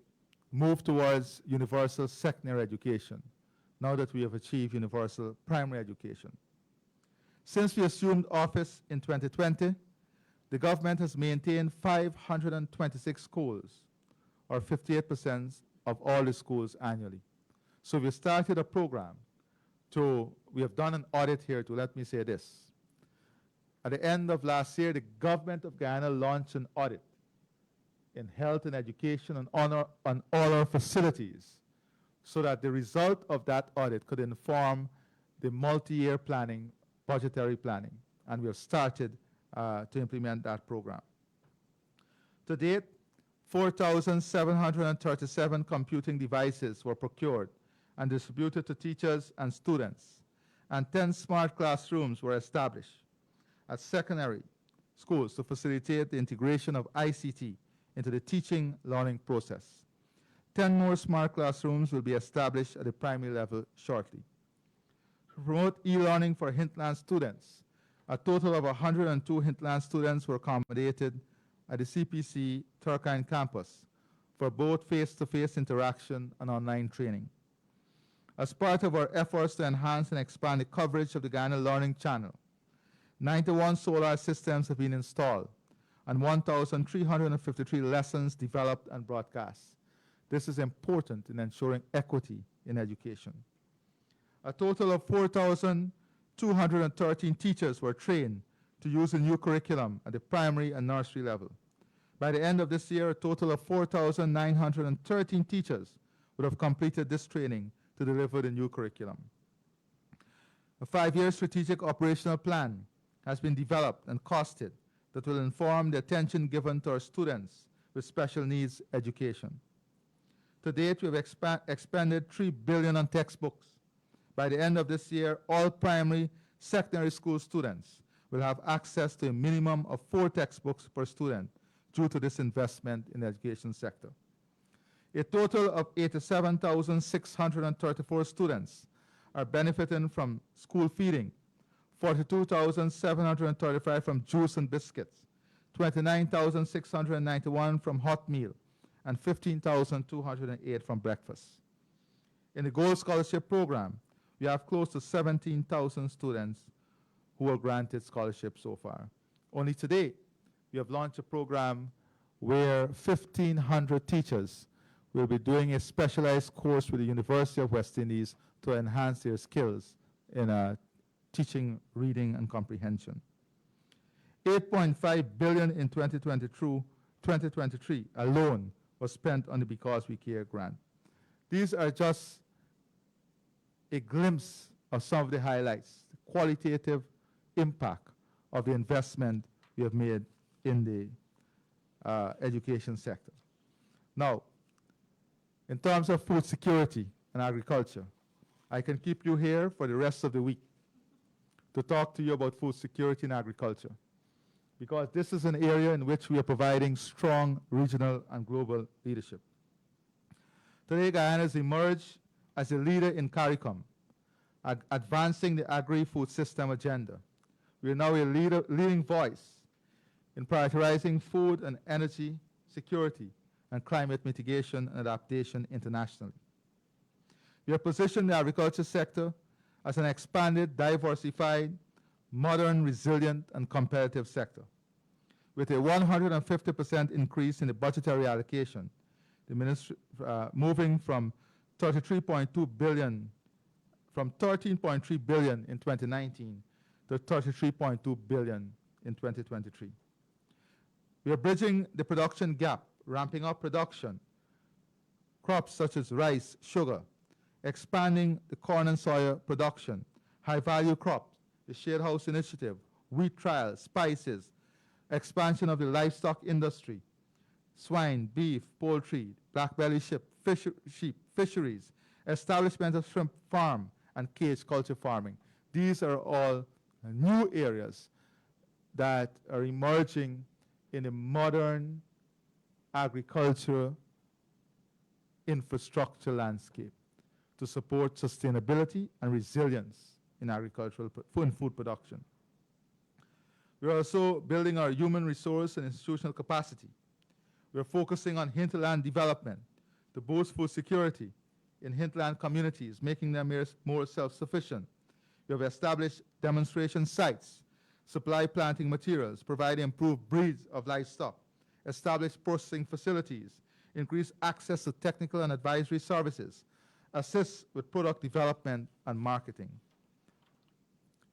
move towards universal secondary education, now that we have achieved universal primary education. Since we assumed office in 2020, the government has maintained 526 schools, or 58% of all the schools annually. So we started a program we have done an audit here to, let me say this. At the end of last year, the government of Guyana launched an audit in health and education on all our facilities, so that the result of that audit could inform the multi-year planning, budgetary planning, and we have started to implement that program. To date, 4,737 computing devices were procured and distributed to teachers and students, and 10 smart classrooms were established at secondary schools to facilitate the integration of ICT into the teaching learning process. 10 more smart classrooms will be established at the primary level shortly. To promote e-learning for hinterland students, a total of 102 hinterland students were accommodated at the CPC Turkine campus for both face-to-face interaction and online training. As part of our efforts to enhance and expand the coverage of the Guyana Learning Channel, 91 solar systems have been installed and 1,353 lessons developed and broadcast. This is important in ensuring equity in education. A total of 4,213 teachers were trained to use the new curriculum at the primary and nursery level. By the end of this year, a total of 4,913 teachers would have completed this training to deliver the new curriculum. A 5-year strategic operational plan has been developed and costed that will inform the attention given to our students with special needs education. To date, we have expended $3 billion on textbooks. By the end of this year, all primary, secondary school students will have access to a minimum of 4 textbooks per student due to this investment in the education sector. A total of 87,634 students are benefiting from school feeding, 42,735 from juice and biscuits, 29,691 from hot meal, and 15,208 from breakfast. In the Gold Scholarship Program, we have close to 17,000 students who were granted scholarships so far. Only today, we have launched a program where 1,500 teachers will be doing a specialized course with the University of West Indies to enhance their skills in teaching, reading, and comprehension. $8.5 billion in 2023 alone was spent on the Because We Care grant. These are just a glimpse of some of the highlights, the qualitative impact of the investment we have made in the education sector. Now, in terms of food security and agriculture, I can keep you here for the rest of the week to talk to you about food security and agriculture, because this is an area in which we are providing strong regional and global leadership. Today, Guyana has emerged as a leader in CARICOM, advancing the agri-food system agenda. We are now a leading voice in prioritizing food and energy security and climate mitigation and adaptation internationally. We have positioned the agriculture sector as an expanded, diversified, modern, resilient, and competitive sector. With a 150% increase in the budgetary allocation, the ministry moving from 13.3 billion in 2019 to 33.2 billion in 2023. We are bridging the production gap, ramping up production, crops such as rice, sugar, expanding the corn and soya production, high-value crops, the Shade House Initiative, wheat trials, spices, expansion of the livestock industry, swine, beef, poultry, black-belly sheep, fisheries, establishment of shrimp farm, and cage culture farming. These are all new areas that are emerging in a modern agriculture infrastructure landscape to support sustainability and resilience in agricultural food production. We're also building our human resource and institutional capacity. We're focusing on hinterland development to boost food security in hinterland communities, making them more self-sufficient. We have established demonstration sites, supply planting materials, provide improved breeds of livestock, establish processing facilities, increase access to technical and advisory services, assist with product development and marketing.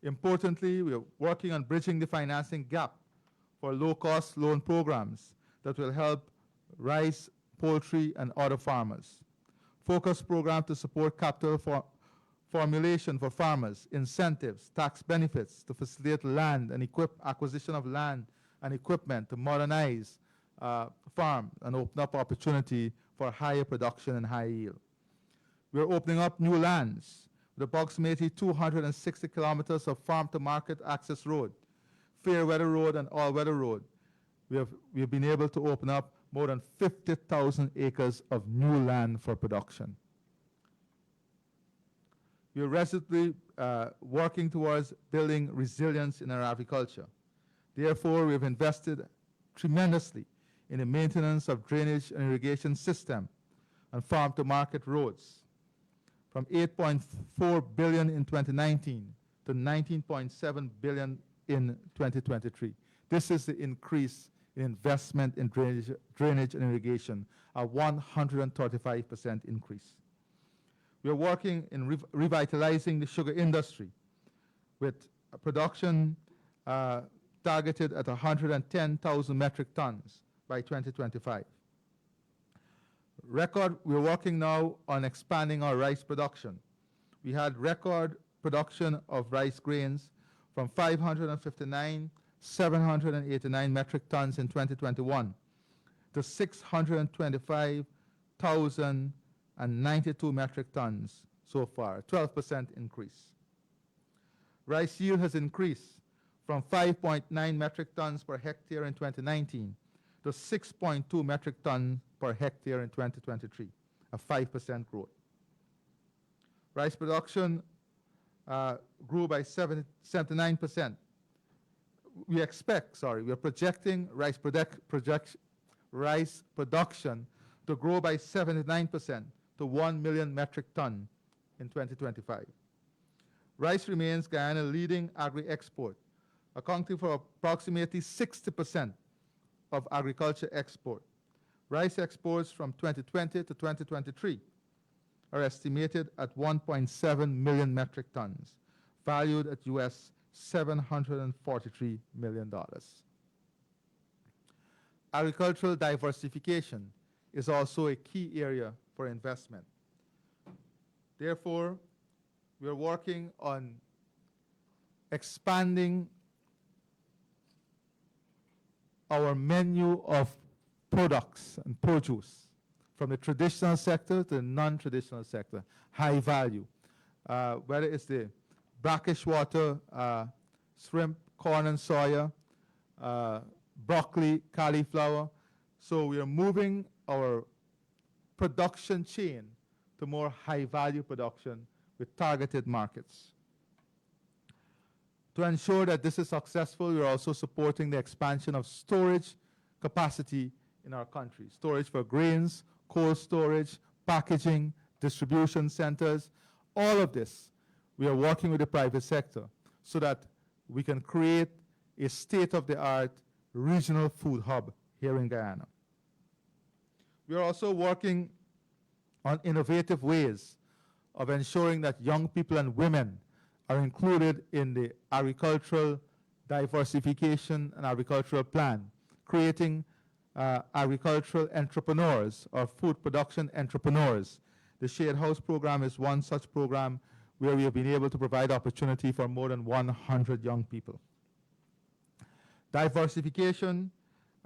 Importantly, we are working on bridging the financing gap for low-cost loan programs that will help rice, poultry, and other farmers. Focus program to support capital formulation for farmers, incentives, tax benefits to facilitate land and acquisition of land and equipment to modernize farm and open up opportunity for higher production and higher yield. We are opening up new lands with approximately 260 kilometers of farm-to-market access road, fair weather road, and all-weather road. We have been able to open up more than 50,000 acres of new land for production. We are resolutely working towards building resilience in our agriculture. Therefore, we have invested tremendously in the maintenance of drainage and irrigation system and farm-to-market roads, from $8.4 billion in 2019 to $19.7 billion in 2023. This is the increase in investment in drainage and irrigation, a 135% increase. We are working in revitalizing the sugar industry with a production targeted at 110,000 metric tons by 2025. We're working now on expanding our rice production. We had record production of rice grains from 789 metric tons in 2021 to 625,092 metric tons so far, a 12% increase. Rice yield has increased from 5.9 metric tons per hectare in 2019 to 6.2 metric tons per hectare in 2023, a 5% growth. Rice production grew by 79%. We are projecting rice production to grow by 79% to 1 million metric ton in 2025. Rice remains Guyana's leading agri-export, accounting for approximately 60% of agriculture export. Rice exports from 2020 to 2023 are estimated at 1.7 million metric tons, valued at US $743 million. Agricultural diversification is also a key area for investment. Therefore, we are working on expanding our menu of products and produce from the traditional sector to the non-traditional sector, high value, whether it's the brackish water, shrimp, corn and soya, broccoli, cauliflower. So we are moving our production chain to more high value production with targeted markets. To ensure that this is successful, we are also supporting the expansion of storage capacity in our country. Storage for grains, cold storage, packaging, distribution centers, all of this, we are working with the private sector so that we can create a state-of-the-art regional food hub here in Guyana. We are also working on innovative ways of ensuring that young people and women are included in the agricultural diversification and agricultural plan, creating agricultural entrepreneurs or food production entrepreneurs. The Shared House program is one such program where we have been able to provide opportunity for more than 100 young people. Diversification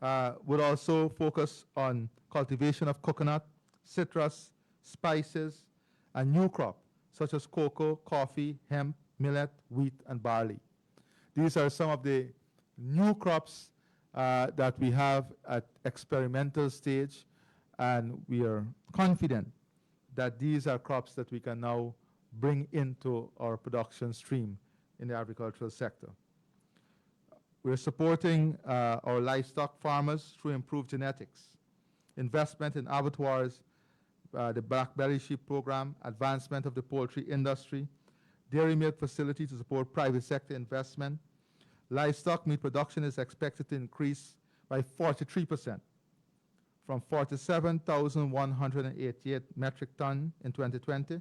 would also focus on cultivation of coconut, citrus, spices, and new crop, such as cocoa, coffee, hemp, millet, wheat, and barley. These are some of the new crops that we have at experimental stage, and we are confident that these are crops that we can now bring into our production stream in the agricultural sector. We're supporting our livestock farmers through improved genetics, investment in abattoirs, the blackberry sheep program, advancement of the poultry industry, dairy milk facility to support private sector investment. Livestock meat production is expected to increase by 43%, from 47,188 metric ton in 2020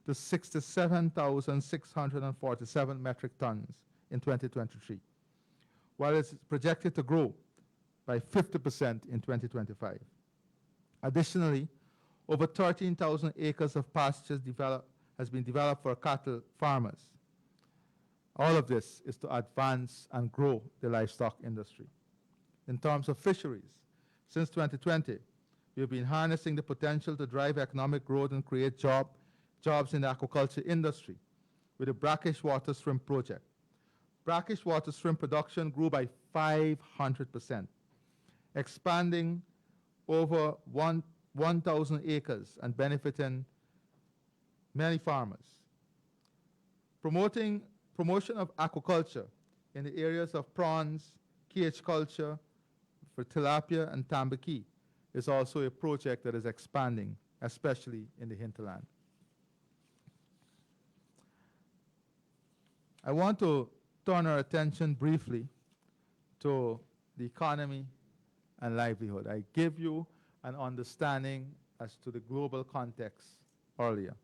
to 67,647 metric tons in 2023, while it's projected to grow by 50% in 2025. Additionally, over 13,000 acres of pastures has been developed for cattle farmers. All of this is to advance and grow the livestock industry. In terms of fisheries, since 2020, we have been harnessing the potential to drive economic growth and create jobs in the aquaculture industry with the brackish water shrimp project. Brackish water shrimp production grew by 500%, expanding over 1,000 acres and benefiting many farmers. Promotion of aquaculture in the areas of prawns, cage culture for tilapia and tambaqui is also a project that is expanding, especially in the hinterland. I want to turn our attention briefly to the economy and livelihood. I gave you an understanding as to the global context earlier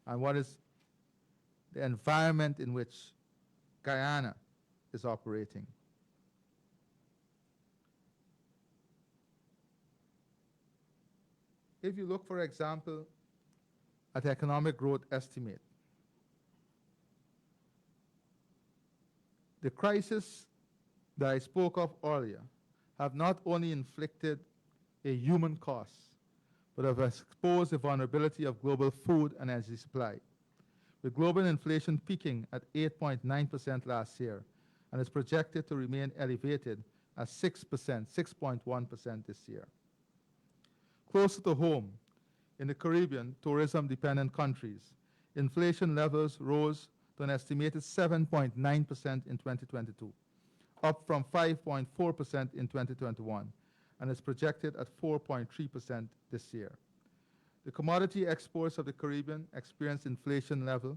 and what is the environment in which Guyana is operating. If you look, for example, at economic growth estimate, the crisis that I spoke of earlier have not only inflicted a human cost, but have exposed the vulnerability of global food and energy supply, with global inflation peaking at 8.9% last year and is projected to remain elevated at 6.1% this year. Closer to home, in the Caribbean tourism-dependent countries, inflation levels rose to an estimated 7.9% in 2022, up from 5.4% in 2021, and is projected at 4.3% this year. The commodity exports of the Caribbean experienced inflation level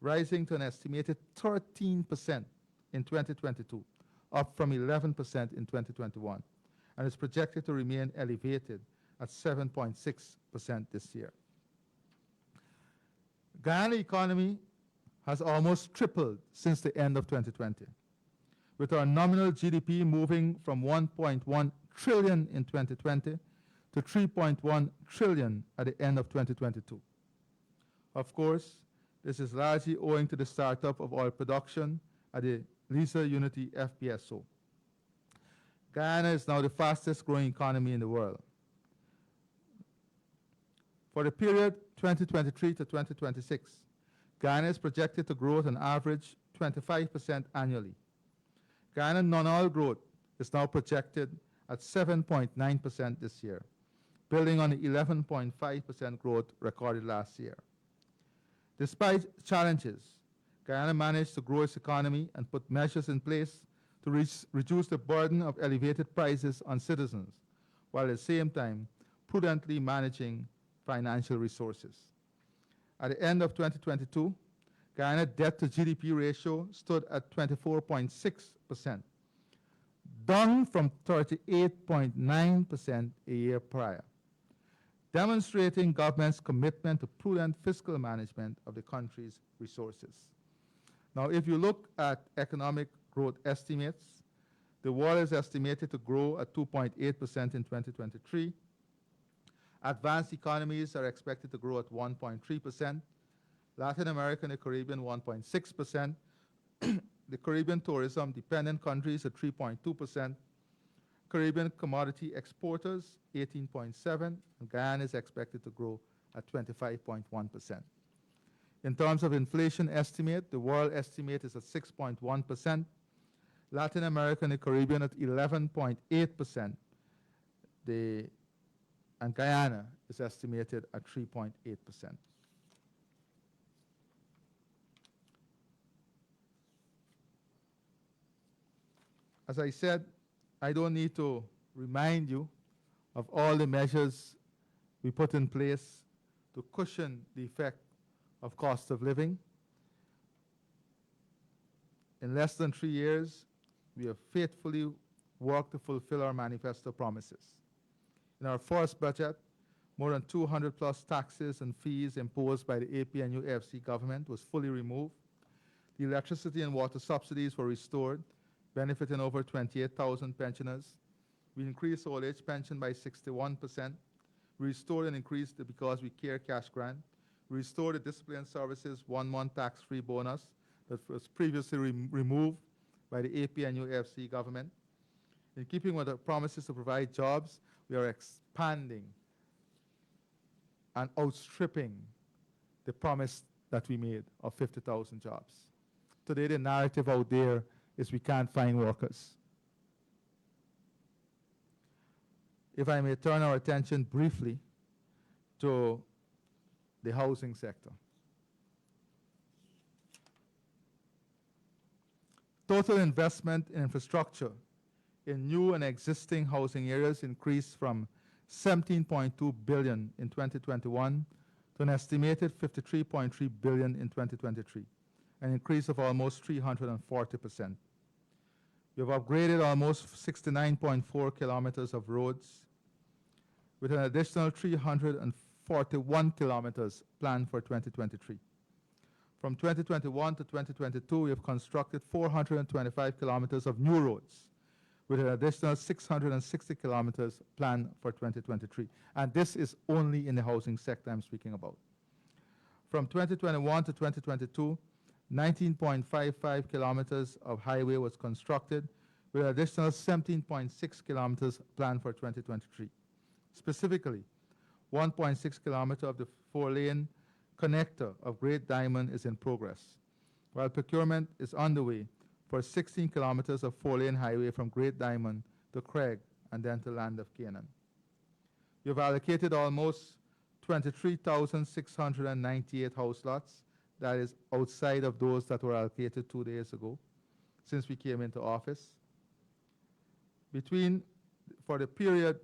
rising to an estimated 13% in 2022, up from 11% in 2021, and is projected to remain elevated at 7.6% this year. Guyana economy has almost tripled since the end of 2020, with our nominal GDP moving from 1.1 trillion in 2020 to 3.1 trillion at the end of 2022. Of course, this is largely owing to the startup of oil production at the Liza Unity FPSO. Guyana is now the fastest growing economy in the world. For the period 2023 to 2026, Guyana is projected to grow at an average 25% annually. Guyana non-oil growth is now projected at 7.9% this year, building on the 11.5% growth recorded last year. Despite challenges, Guyana managed to grow its economy and put measures in place to reduce the burden of elevated prices on citizens, while at the same time prudently managing financial resources. At the end of 2022, Guyana debt to GDP ratio stood at 24.6%, down from 38.9% a year prior, demonstrating government's commitment to prudent fiscal management of the country's resources. Now, if you look at economic growth estimates, the world is estimated to grow at 2.8% in 2023. Advanced economies are expected to grow at 1.3%. Latin America and the Caribbean, 1.6%. The Caribbean tourism-dependent countries at 3.2%. Caribbean commodity exporters, 18.7%, and Guyana is expected to grow at 25.1%. In terms of inflation estimate, the world estimate is at 6.1%. Latin America and the Caribbean at 11.8%. And Guyana is estimated at 3.8%. As I said, I don't need to remind you of all the measures we put in place to cushion the effect of cost of living. In less than 3 years, we have faithfully worked to fulfill our manifesto promises. In our first budget, more than 200 plus taxes and fees imposed by the APNU FC government was fully removed. The electricity and water subsidies were restored, benefiting over 28,000 pensioners. We increased old age pension by 61%. We restored and increased the Because We Care cash grant. We restored the Discipline Services 1-month tax-free bonus that was previously removed by the APNU FC government. In keeping with the promises to provide jobs, we are expanding and outstripping the promise that we made of 50,000 jobs. Today, the narrative out there is we can't find workers. If I may turn our attention briefly to the housing sector. Total investment in infrastructure in new and existing housing areas increased from $17.2 billion in 2021 to an estimated $53.3 billion in 2023, an increase of almost 340%. We have upgraded almost 69.4 kilometers of roads, with an additional 341 kilometers planned for 2023. From 2021 to 2022, we have constructed 425 kilometers of new roads, with an additional 660 kilometers planned for 2023. And this is only in the housing sector I'm speaking about. From 2021 to 2022, 19.55 kilometers of highway was constructed, with an additional 17.6 kilometers planned for 2023. Specifically, 1.6 kilometer of the 4-lane connector of Great Diamond is in progress, while procurement is underway for 16 kilometers of 4-lane highway from Great Diamond to Craig and then to Land of Canaan. We have allocated almost 23,698 house lots, that is outside of those that were allocated 2 days ago, since we came into office. For the period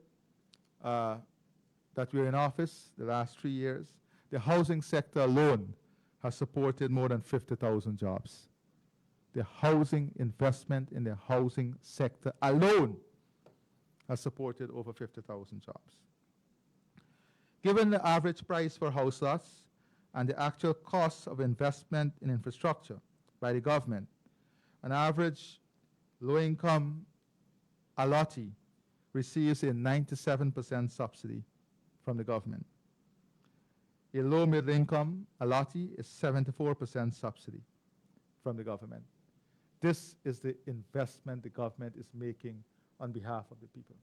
that we're in office, the last 3 years, the housing sector alone has supported more than 50,000 jobs. The housing investment in the housing sector alone has supported over 50,000 jobs. Given the average price for house lots and the actual costs of investment in infrastructure by the government, an average low-income allottee receives a 97% subsidy from the government. A low-middle income allottee is 74% subsidy from the government. This is the investment the government is making on behalf of the people.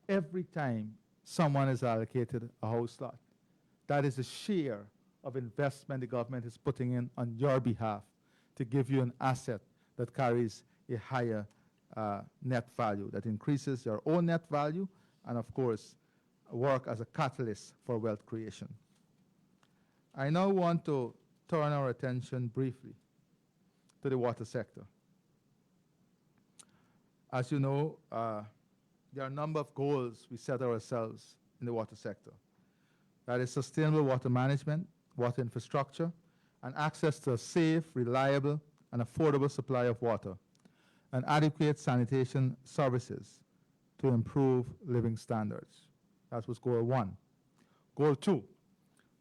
Every time someone is allocated a house lot, that is a share of investment the government is putting in on your behalf to give you an asset that carries a higher net value, that increases your own net value and, of course, work as a catalyst for wealth creation. I now want to turn our attention briefly to the water sector. As you know, there are a number of goals we set ourselves in the water sector. That is sustainable water management, water infrastructure, and access to a safe, reliable, and affordable supply of water, and adequate sanitation services to improve living standards. That was goal 1. Goal 2,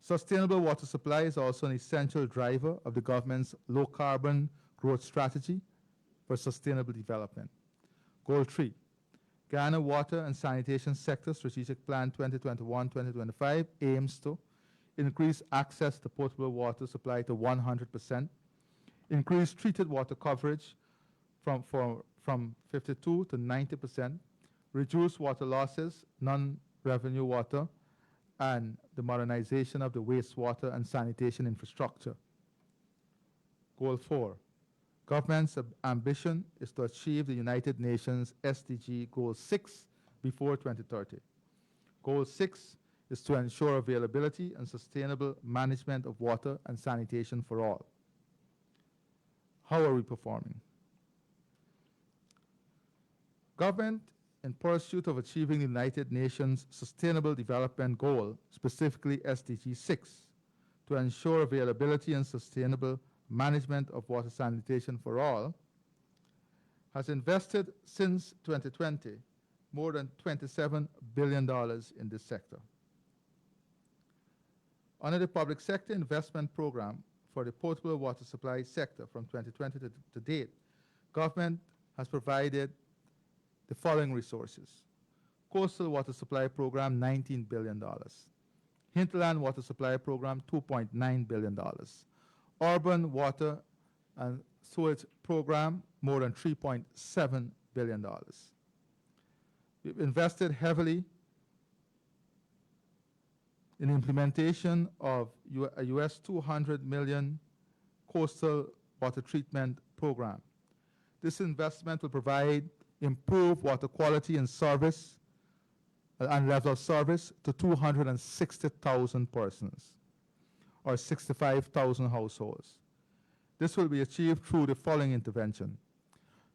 sustainable water supply is also an essential driver of the government's low-carbon growth strategy for sustainable development. Goal 3, Guyana Water and Sanitation Sector Strategic Plan 2021-2025 aims to increase access to potable water supply to 100%, increase treated water coverage from 52 to 90%, reduce water losses, non-revenue water, and the modernization of the wastewater and sanitation infrastructure. Goal 4, government's ambition is to achieve the United Nations SDG Goal 6 before 2030. Goal 6 is to ensure availability and sustainable management of water and sanitation for all. How are we performing? Government, in pursuit of achieving the United Nations Sustainable Development Goal, specifically SDG 6, to ensure availability and sustainable management of water sanitation for all, has invested since 2020 more than $27 billion in this sector. Under the public sector investment program for the potable water supply sector from 2020 to date, government has provided the following resources. Coastal Water Supply Program, $19 billion. Hinterland Water Supply Program, $2.9 billion. Urban Water and Sewage Program, more than $3.7 billion. We've invested heavily in implementation of a US $200 million coastal water treatment program. This investment will provide improved water quality and service and level of service to 260,000 persons, or 65,000 households. This will be achieved through the following intervention.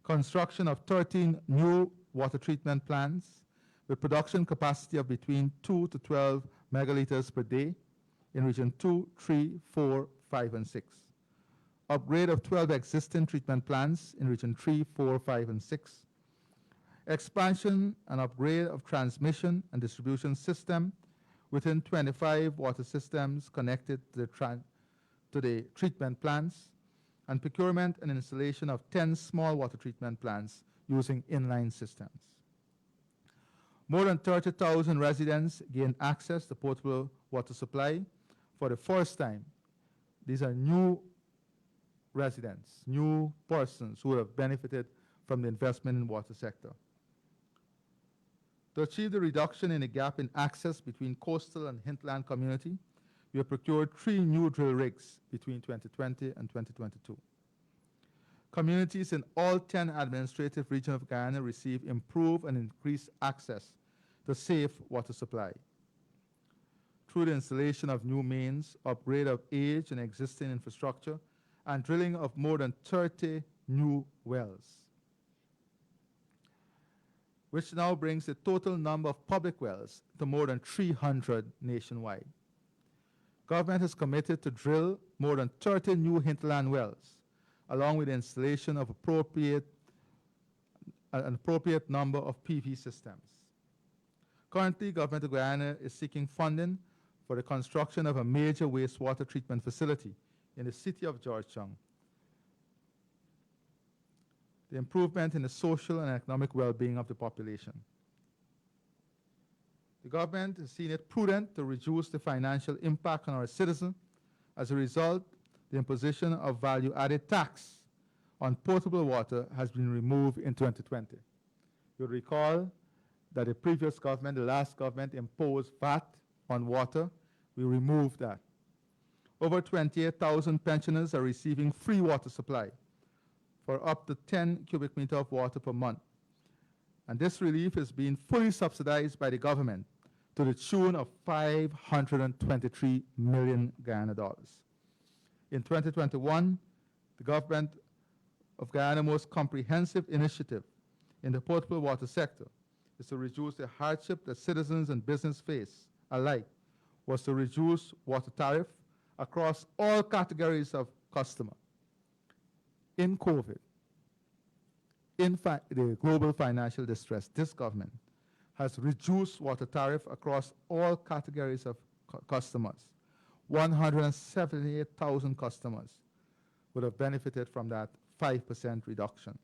Construction of 13 new water treatment plants with production capacity of between 2 to 12 megaliters per day in region 2, 3, 4, 5, and 6. Upgrade of 12 existing treatment plants in region 3, 4, 5, and 6. Expansion and upgrade of transmission and distribution system within 25 water systems connected to the treatment plants, and procurement and installation of 10 small water treatment plants using inline systems. More than 30,000 residents gained access to potable water supply for the first time. These are new residents, new persons who have benefited from the investment in the water sector. To achieve the reduction in the gap in access between coastal and hinterland community, we have procured 3 new drill rigs between 2020 and 2022. Communities in all 10 administrative regions of Guyana receive improved and increased access to safe water supply through the installation of new mains, upgrade of aged and existing infrastructure, and drilling of more than 30 new wells, which now brings the total number of public wells to more than 300 nationwide. Government is committed to drill more than 30 new hinterland wells, along with the installation of an appropriate number of PV systems. Currently, Government of Guyana is seeking funding for the construction of a major wastewater treatment facility in the city of Georgetown. The improvement in the social and economic well-being of the population. The government has seen it prudent to reduce the financial impact on our citizens. As a result, the imposition of value-added tax on potable water has been removed in 2020. You'll recall that the previous government, the last government, imposed VAT on water. We removed that. Over 28,000 pensioners are receiving free water supply for up to 10 cubic meters of water per month. And this relief is being fully subsidized by the government to the tune of 523 million Guyana dollars. In 2021, the government of Guyana's most comprehensive initiative in the potable water sector is to reduce the hardship that citizens and business face alike, was to reduce water tariff across all categories of customer. In COVID, in the global financial distress, this government has reduced water tariff across all categories of customers. 178,000 customers would have benefited from that 5% reduction.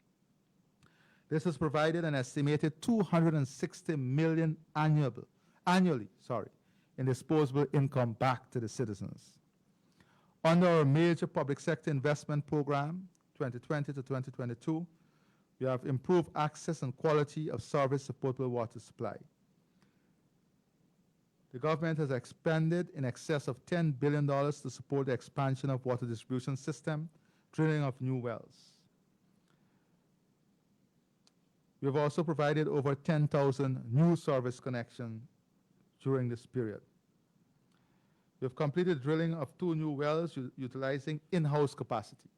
This has provided an estimated $260 million annually in disposable income back to the citizens. Under our major public sector investment program, 2020 to 2022, we have improved access and quality of service of potable water supply. The government has expended in excess of $10 billion to support the expansion of water distribution system, drilling of new wells. We have also provided over 10,000 new service connections during this period. We have completed drilling of 2 new wells utilizing in-house capacity.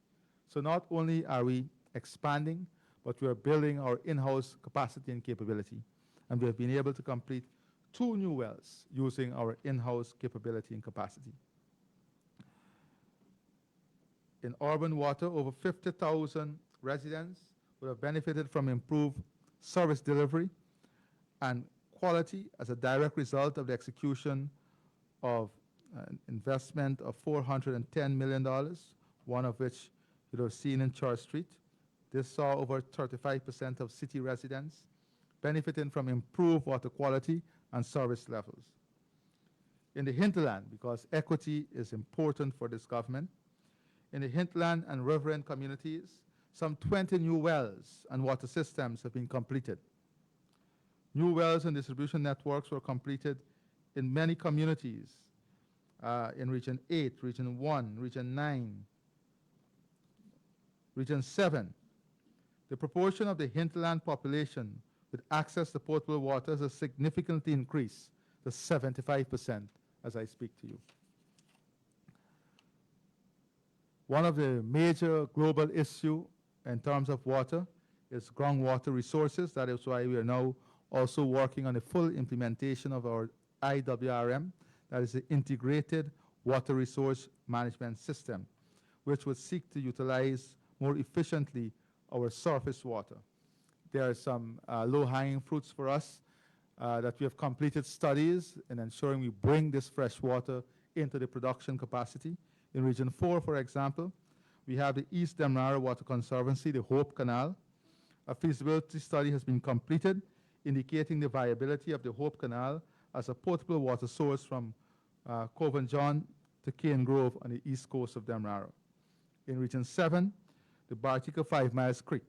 So not only are we expanding, but we are building our in-house capacity and capability. And we have been able to complete 2 new wells using our in-house capability and capacity. In urban water, over 50,000 residents would have benefited from improved service delivery and quality as a direct result of the execution of an investment of $410 million, one of which you have seen in Church Street. This saw over 35% of city residents benefiting from improved water quality and service levels. In the hinterland, because equity is important for this government, in the hinterland and riverine communities, some 20 new wells and water systems have been completed. New wells and distribution networks were completed in many communities in Region 8, Region 1, Region 9, Region 7. The proportion of the hinterland population with access to potable water has significantly increased to 75% as I speak to you. One of the major global issues in terms of water is groundwater resources. That is why we are now also working on the full implementation of our IWRM, that is the Integrated Water Resource Management System, which would seek to utilize more efficiently our surface water. There are some low-hanging fruits for us that we have completed studies in ensuring we bring this fresh water into the production capacity. In Region 4, for example, we have the East Demerara Water Conservancy, the Hope Canal. A feasibility study has been completed indicating the viability of the Hope Canal as a potable water source from Coven John to Cane Grove on the east coast of Demerara. In Region 7, the Bartica 5 Miles Creek.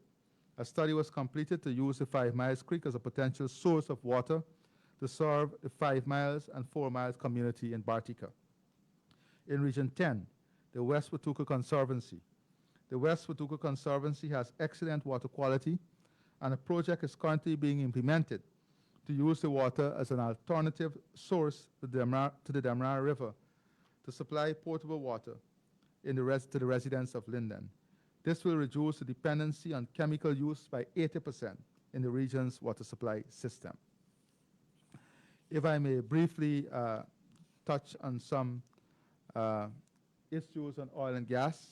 A study was completed to use the 5 Miles Creek as a potential source of water to serve the 5 Miles and 4 Miles community in Bartica. In Region 10, the West Watuka Conservancy. The West Watuka Conservancy has excellent water quality, and a project is currently being implemented to use the water as an alternative source to the Demerara River to supply potable water to the residents of Linden. This will reduce the dependency on chemical use by 80% in the region's water supply system. If I may briefly touch on some issues on oil and gas.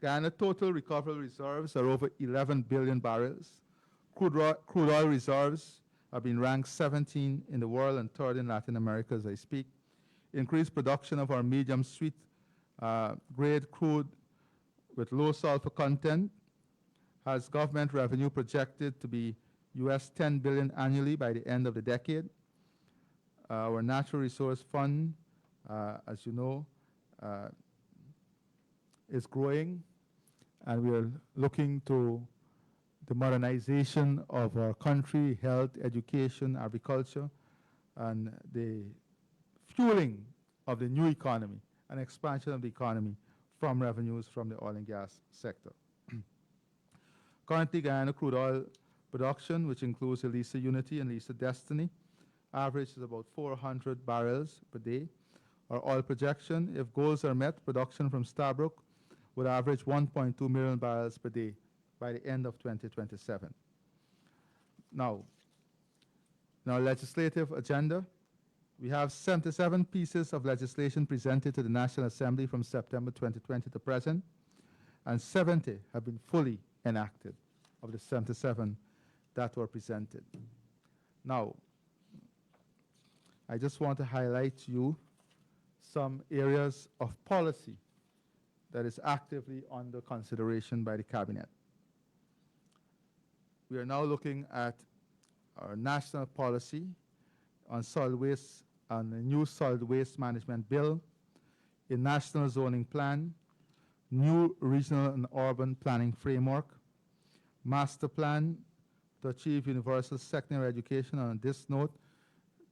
Guyana total recoverable reserves are over 11 billion barrels. Crude oil reserves have been ranked 17 in the world and third in Latin America as I speak. Increased production of our medium sweet grade crude with low sulfur content has government revenue projected to be US 10 billion annually by the end of the decade. Our natural resource fund, as you know, is growing, and we are looking to the modernization of our country, health, education, agriculture, and the fueling of the new economy and expansion of the economy from revenues from the oil and gas sector. Currently, Guyana crude oil production, which includes the Liza Unity and Liza Destiny, averages about 400 barrels per day. Our oil projection, if goals are met, production from Stabroek would average 1.2 million barrels per day by the end of 2027. Now, in our legislative agenda, we have 77 pieces of legislation presented to the National Assembly from September 2020 to present, and 70 have been fully enacted of the 77 that were presented. Now, I just want to highlight to you some areas of policy that is actively under consideration by the Cabinet. We are now looking at our national policy on solid waste, on the new solid waste management bill, a national zoning plan, new regional and urban planning framework, master plan to achieve universal secondary education. On this note,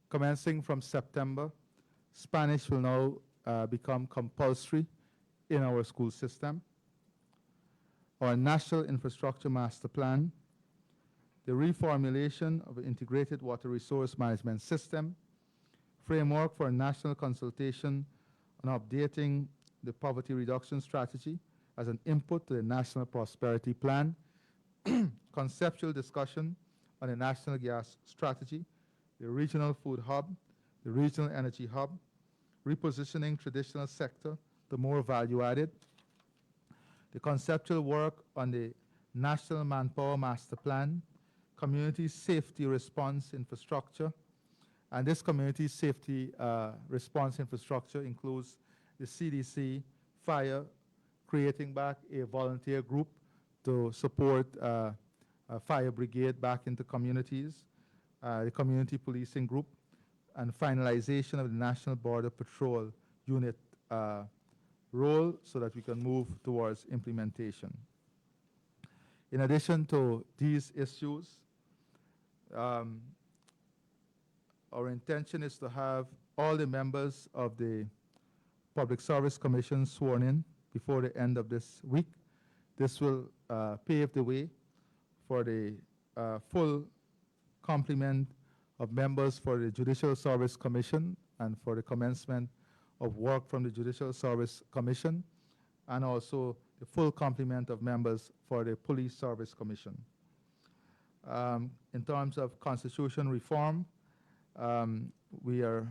commencing from September, Spanish will now become compulsory in our school system. Our national infrastructure master plan, the reformulation of an integrated water resource management system, framework for a national consultation on updating the poverty reduction strategy as an input to the national prosperity plan, conceptual discussion on a national gas strategy, the regional food hub, the regional energy hub, repositioning traditional sector to more value added, the conceptual work on the national manpower master plan, community safety response infrastructure. And this community safety response infrastructure includes the CDC, fire, creating back a volunteer group to support a fire brigade back into communities, the community policing group, and finalization of the National Border Patrol Unit role so that we can move towards implementation. In addition to these issues, our intention is to have all the members of the Public Service Commission sworn in before the end of this week. This will pave the way for the full complement of members for the Judicial Service Commission and for the commencement of work from the Judicial Service Commission, and also the full complement of members for the Police Service Commission. In terms of constitution reform, we are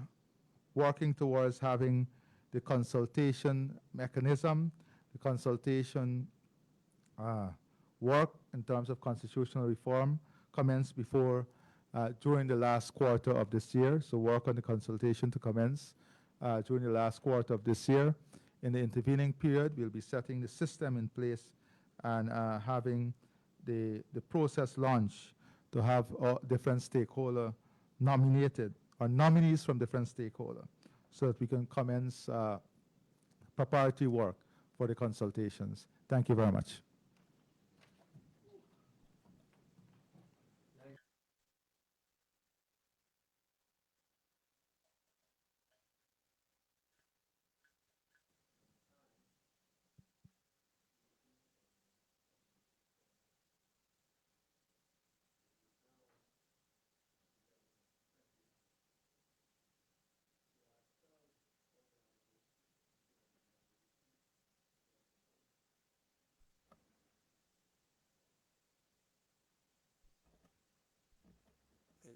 working towards having the consultation mechanism, the consultation work in terms of constitutional reform commence during the last quarter of this year. So work on the consultation to commence during the last quarter of this year. In the intervening period, we'll be setting the system in place and having the process launch to have different stakeholder nominated or nominees from different stakeholders so that we can commence preparatory work for the consultations. Thank you very much.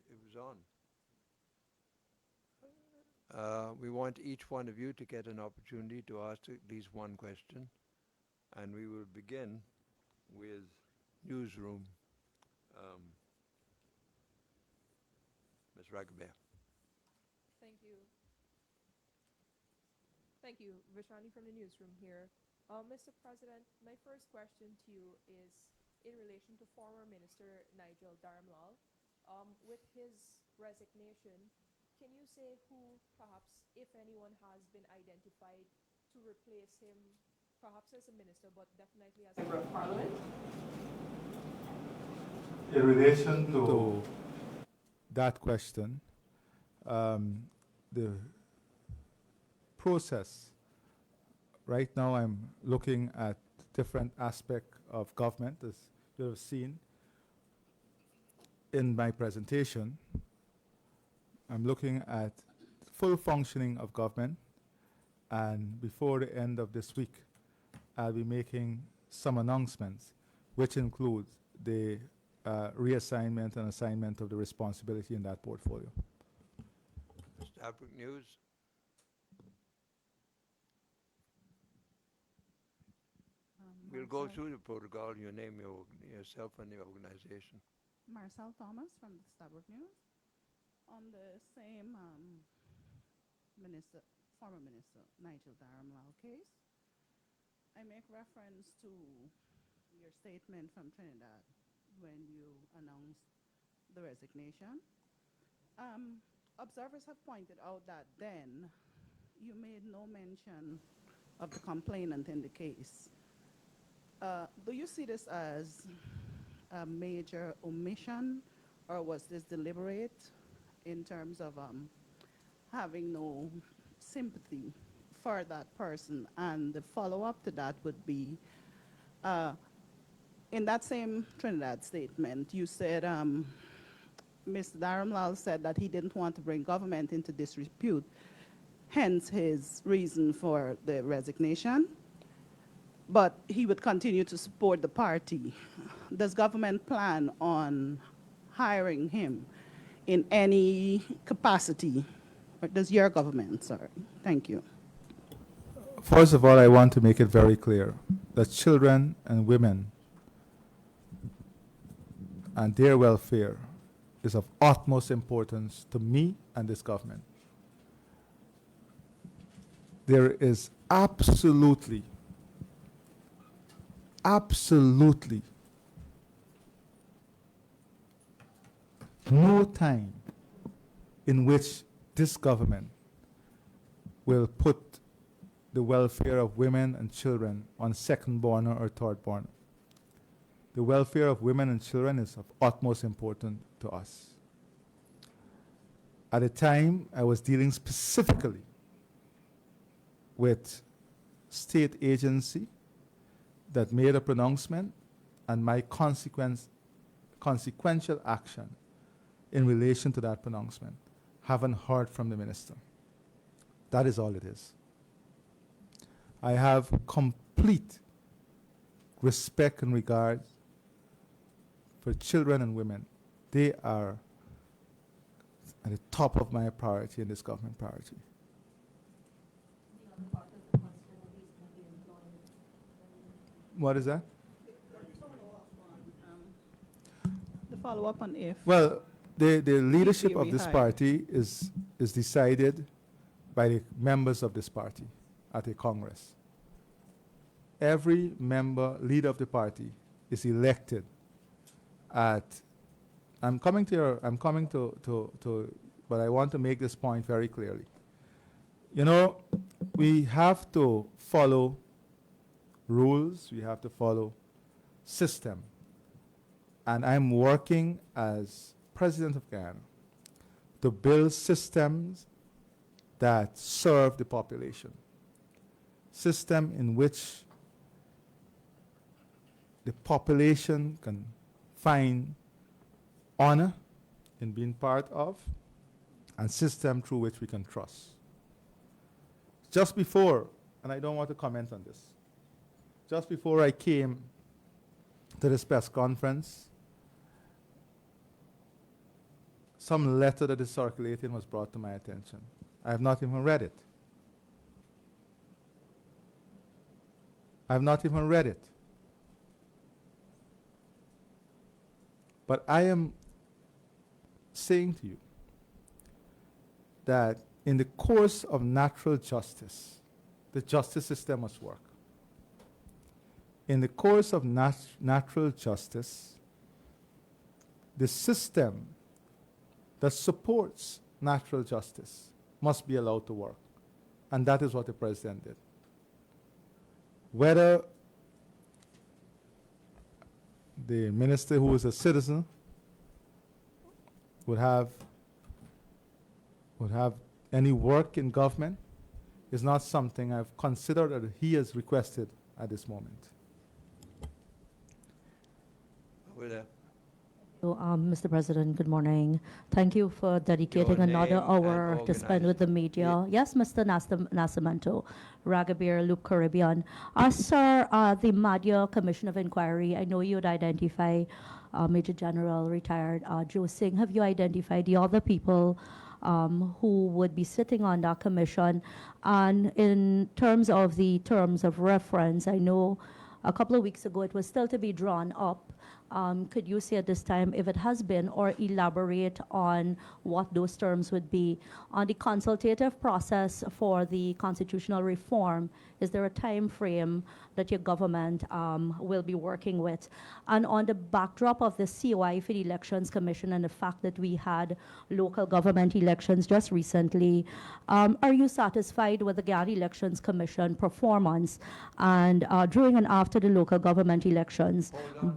It was on. We want each one of you to get an opportunity to ask at least one question, and we will begin with newsroom. Ms. Ragabeh. Thank you. Thank you, Vishani from the newsroom here. Mr. President, my first question to you is in relation to former Minister Nigel Darmlal. With his resignation, can you say who, perhaps, if anyone, has been identified to replace him, perhaps as a minister, but definitely as a member of parliament? In relation to that question, the process, right now I'm looking at different aspects of government, as you have seen. In my presentation, I'm looking at full functioning of government, and before the end of this week, I'll be making some announcements, which includes the reassignment and assignment of the responsibility in that portfolio. Stabrook News. We'll go through the protocol. You name yourself and the organization. Marcel Thomas from the Stabrook News. On the same former Minister Nigel Darmlal case, I make reference to your statement from Trinidad when you announced the resignation. Observers have pointed out that then you made no mention of the complainant in the case. Do you see this as a major omission, or was this deliberate in terms of having no sympathy for that person? And the follow-up to that would be, in that same Trinidad statement, you said, Mr. Darmlal said that he didn't want to bring government into disrepute, hence his reason for the resignation. But he would continue to support the party. Does government plan on hiring him in any capacity? Or does your government, sorry? Thank you. First of all, I want to make it very clear that children and women and their welfare is of utmost importance to me and this government. There is absolutely no time in which this government will put the welfare of women and children on second burner or third burner. The welfare of women and children is of utmost importance to us. At the time, I was dealing specifically with state agency that made a pronouncement and my consequential action in relation to that pronouncement. Haven't heard from the minister. That is all it is. I have complete respect and regard for children and women. They are at the top of my priority in this government priority. What is that? The follow-up on if. Well, the leadership will of be this hired. party is decided by the members of this party at a Congress. Every leader of the party is elected at, I'm coming to, but I want to make this point very clearly. You know, we have to follow rules, we have to follow system. And I'm working as President of Ghana to build systems that serve the population. System in which the population can find honor in being part of, and system through which we can trust. Just before, and I don't want to comment on this, just before I came to this press conference, some letter that is circulating was brought to my attention. I have not even read it. I have not even read it. But I am saying to you that in the course of natural justice, the justice system must work. In the course of natural justice, the system that supports natural justice must be allowed to work. And that is what the president did. Whether the minister who is a citizen would have any work in government is not something I've considered or he has requested at this moment. Over there. Mr. President, good morning. Thank you for dedicating Your another name and hour to spend with the media. Yes, Mr. Nascimento, Ragabir, Loop Caribbean. Sir, the Madhya Commission of Inquiry, I know you would identify Major General retired Joe Singh. Have you identified the other people who would be sitting on that commission? And in terms of the terms of reference, I know a couple of weeks ago it was still to be drawn up. Could you say at this time if it has been, or elaborate on what those terms would be? On the consultative process for the constitutional reform, is there a time frame that your government will be working with? And on the backdrop of the COI for the Elections Commission and the fact that we had local government elections just recently, are you satisfied with the Ghana Elections Commission performance? And during and after the local government elections,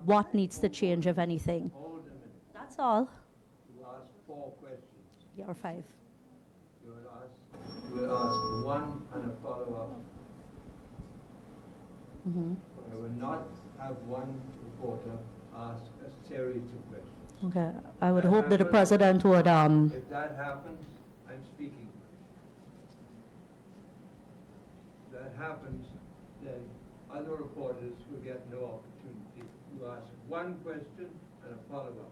what needs to change, if anything? Hold a minute. That's all. You asked 4 questions. Yeah, or 5. You will ask one and a follow-up. Mm-hmm. I will not have one reporter ask a series of questions. Okay. I would hope that the president would. If that happens, I'm speaking. If that happens, then other reporters will get no opportunity. You ask one question and a follow-up.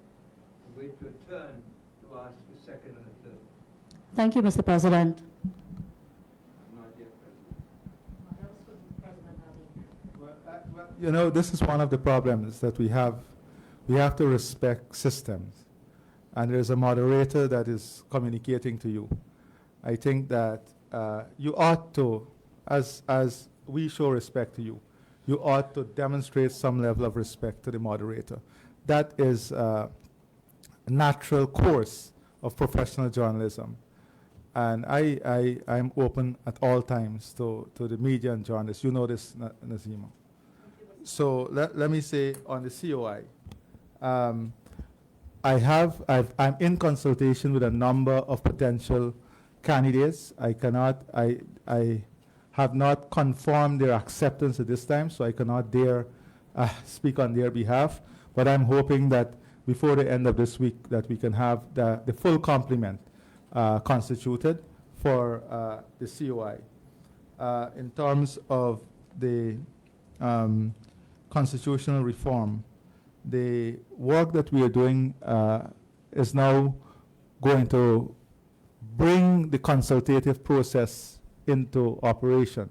Wait your turn to ask a second and a third. Thank you, Mr. President. I'm not yet president. You know, this is one of the problems that we have we have to respect systems. And there's a moderator that is communicating to you. I think that you ought to, as we show respect to you, you ought to demonstrate some level of respect to the moderator. That is a natural course of professional journalism. And I'm open at all times to the media and journalists. You know this, Nazima. So let me say on the COI, I'm in consultation with a number of potential candidates. I have not confirmed their acceptance at this time, so I cannot dare speak on their behalf. But I'm hoping that before the end of this week that we can have the full complement constituted for the COI. In terms of the constitutional reform, the work that we are doing is now going to bring the consultative process into operation.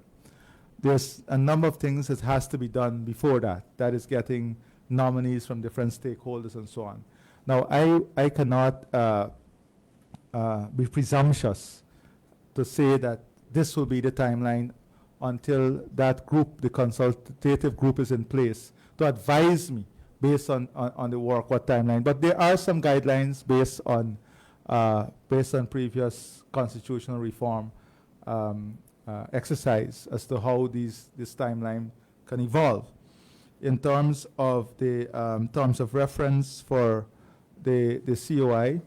There's a number of things that has to be done before that. That is getting nominees from different stakeholders and so on. Now, I cannot be presumptuous to say that this will be the timeline until that group, the consultative group, is in place to advise me based on the work, what timeline. But there are some guidelines based on previous constitutional reform exercise as to how this timeline can evolve. In terms of the terms of reference for the COI,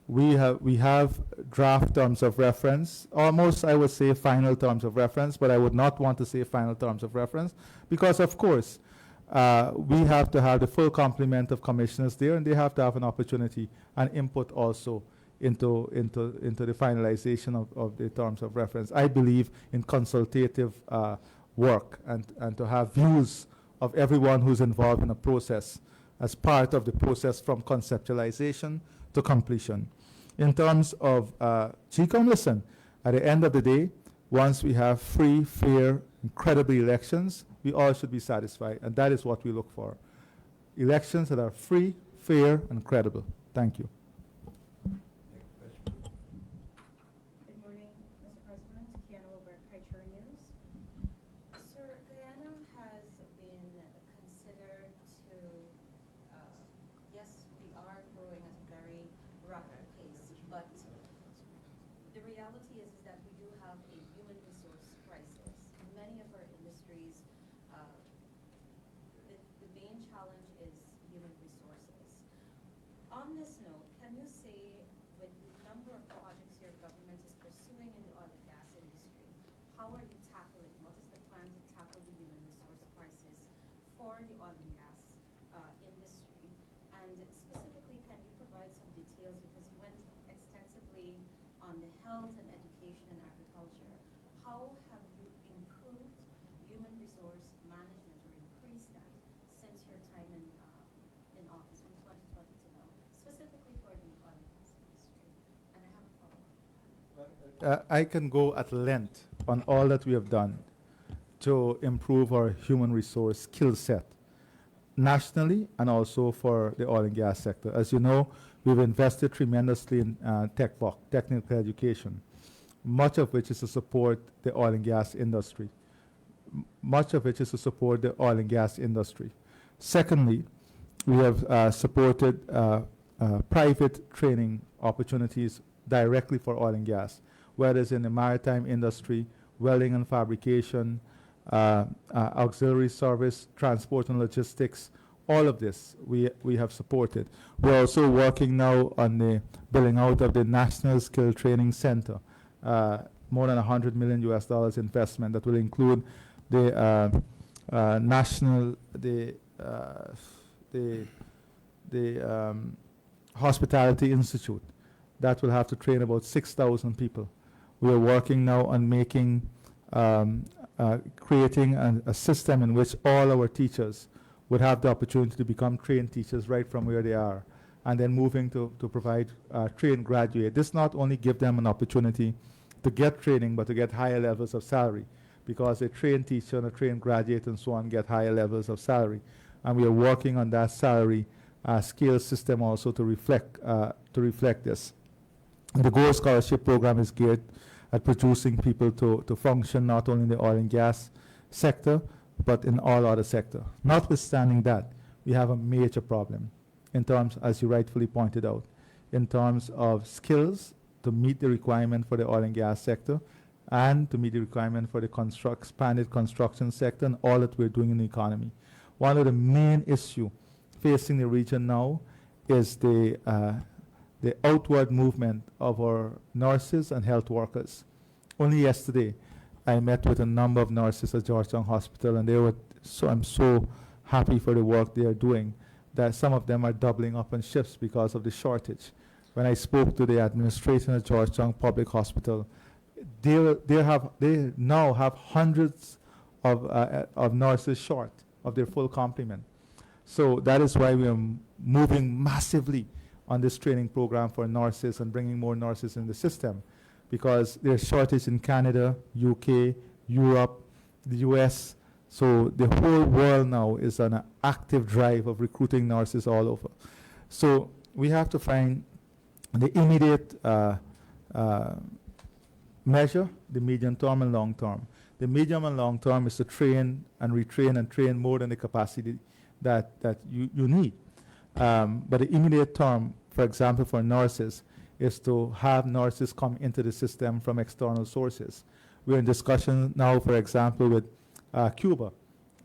we have draft terms of reference, almost I would say final terms of reference, but I would not want to say final terms of reference because, of course, we have to have the full complement of commissioners there, and they have to have an opportunity and input also into the finalization of the terms of reference. I believe in consultative work and to have views of everyone who's involved in a process as part of the process from conceptualization to completion. In terms of GCOM, listen, at the end of the day, once we have free, fair, and credible elections, we all should be satisfied, and that is what we look for. Elections that are free, fair, and credible. Thank you. Good morning, Mr. President. Kiana Wilbert, Kaichur News. Sir, Guyana has been considered to, yes, we are growing at a very rapid pace, but the reality is that we do have a human resource crisis. Many of our industries, the main challenge is human resources. On this note, can you say, with the number of projects your government is pursuing in the oil and gas industry, how are you tackling, what is the plan to tackle the human resource crisis for the oil and gas industry? And specifically, can you provide some details, because you went extensively on the health and education and agriculture. How have you improved human resource management or increased that since your time in office from 2020 to now, specifically for the oil and gas industry? And I have a follow-up. I can go at length on all that we have done to improve our human resource skill set nationally and also for the oil and gas sector. As you know, we've invested tremendously in technical education, much of which is to support the oil and gas industry. Secondly, we have supported private training opportunities directly for oil and gas, whether it's in the maritime industry, welding and fabrication, auxiliary service, transport and logistics. All of this we have supported. We're also working now on the building out of the National Skill Training Center, more than $100 million investment that will include the Hospitality Institute that will have to train about 6,000 people. We are working now on making, creating a system in which all our teachers would have the opportunity to become trained teachers right from where they are, and then moving to provide trained graduate. This not only give them an opportunity to get training, but to get higher levels of salary, because a trained teacher and a trained graduate and so on get higher levels of salary. And we are working on that salary scale system also to reflect this. The Gold Scholarship Program is geared at producing people to function not only in the oil and gas sector, but in all other sectors. Notwithstanding that, we have a major problem in terms, as you rightfully pointed out, in terms of skills to meet the requirement for the oil and gas sector and to meet the requirement for the expanded construction sector and all that we're doing in the economy. One of the main issues facing the region now is the outward movement of our nurses and health workers. Only yesterday, I met with a number of nurses at Georgetown Hospital, and they were I'm so happy for the work they are doing, that some of them are doubling up on shifts because of the shortage. When I spoke to the administration at Georgetown Public Hospital, they now have hundreds of nurses short of their full complement. So that is why we are moving massively on this training program for nurses and bringing more nurses in the system, because there's shortage in Canada, UK, Europe, the US. So the whole world now is on an active drive of recruiting nurses all over. So we have to find the immediate measure, the medium term and long term. The medium and long term is to train and retrain and train more than the capacity that you need. But the immediate term, for example, for nurses, is to have nurses come into the system from external sources. We're in discussion now, for example, with Cuba.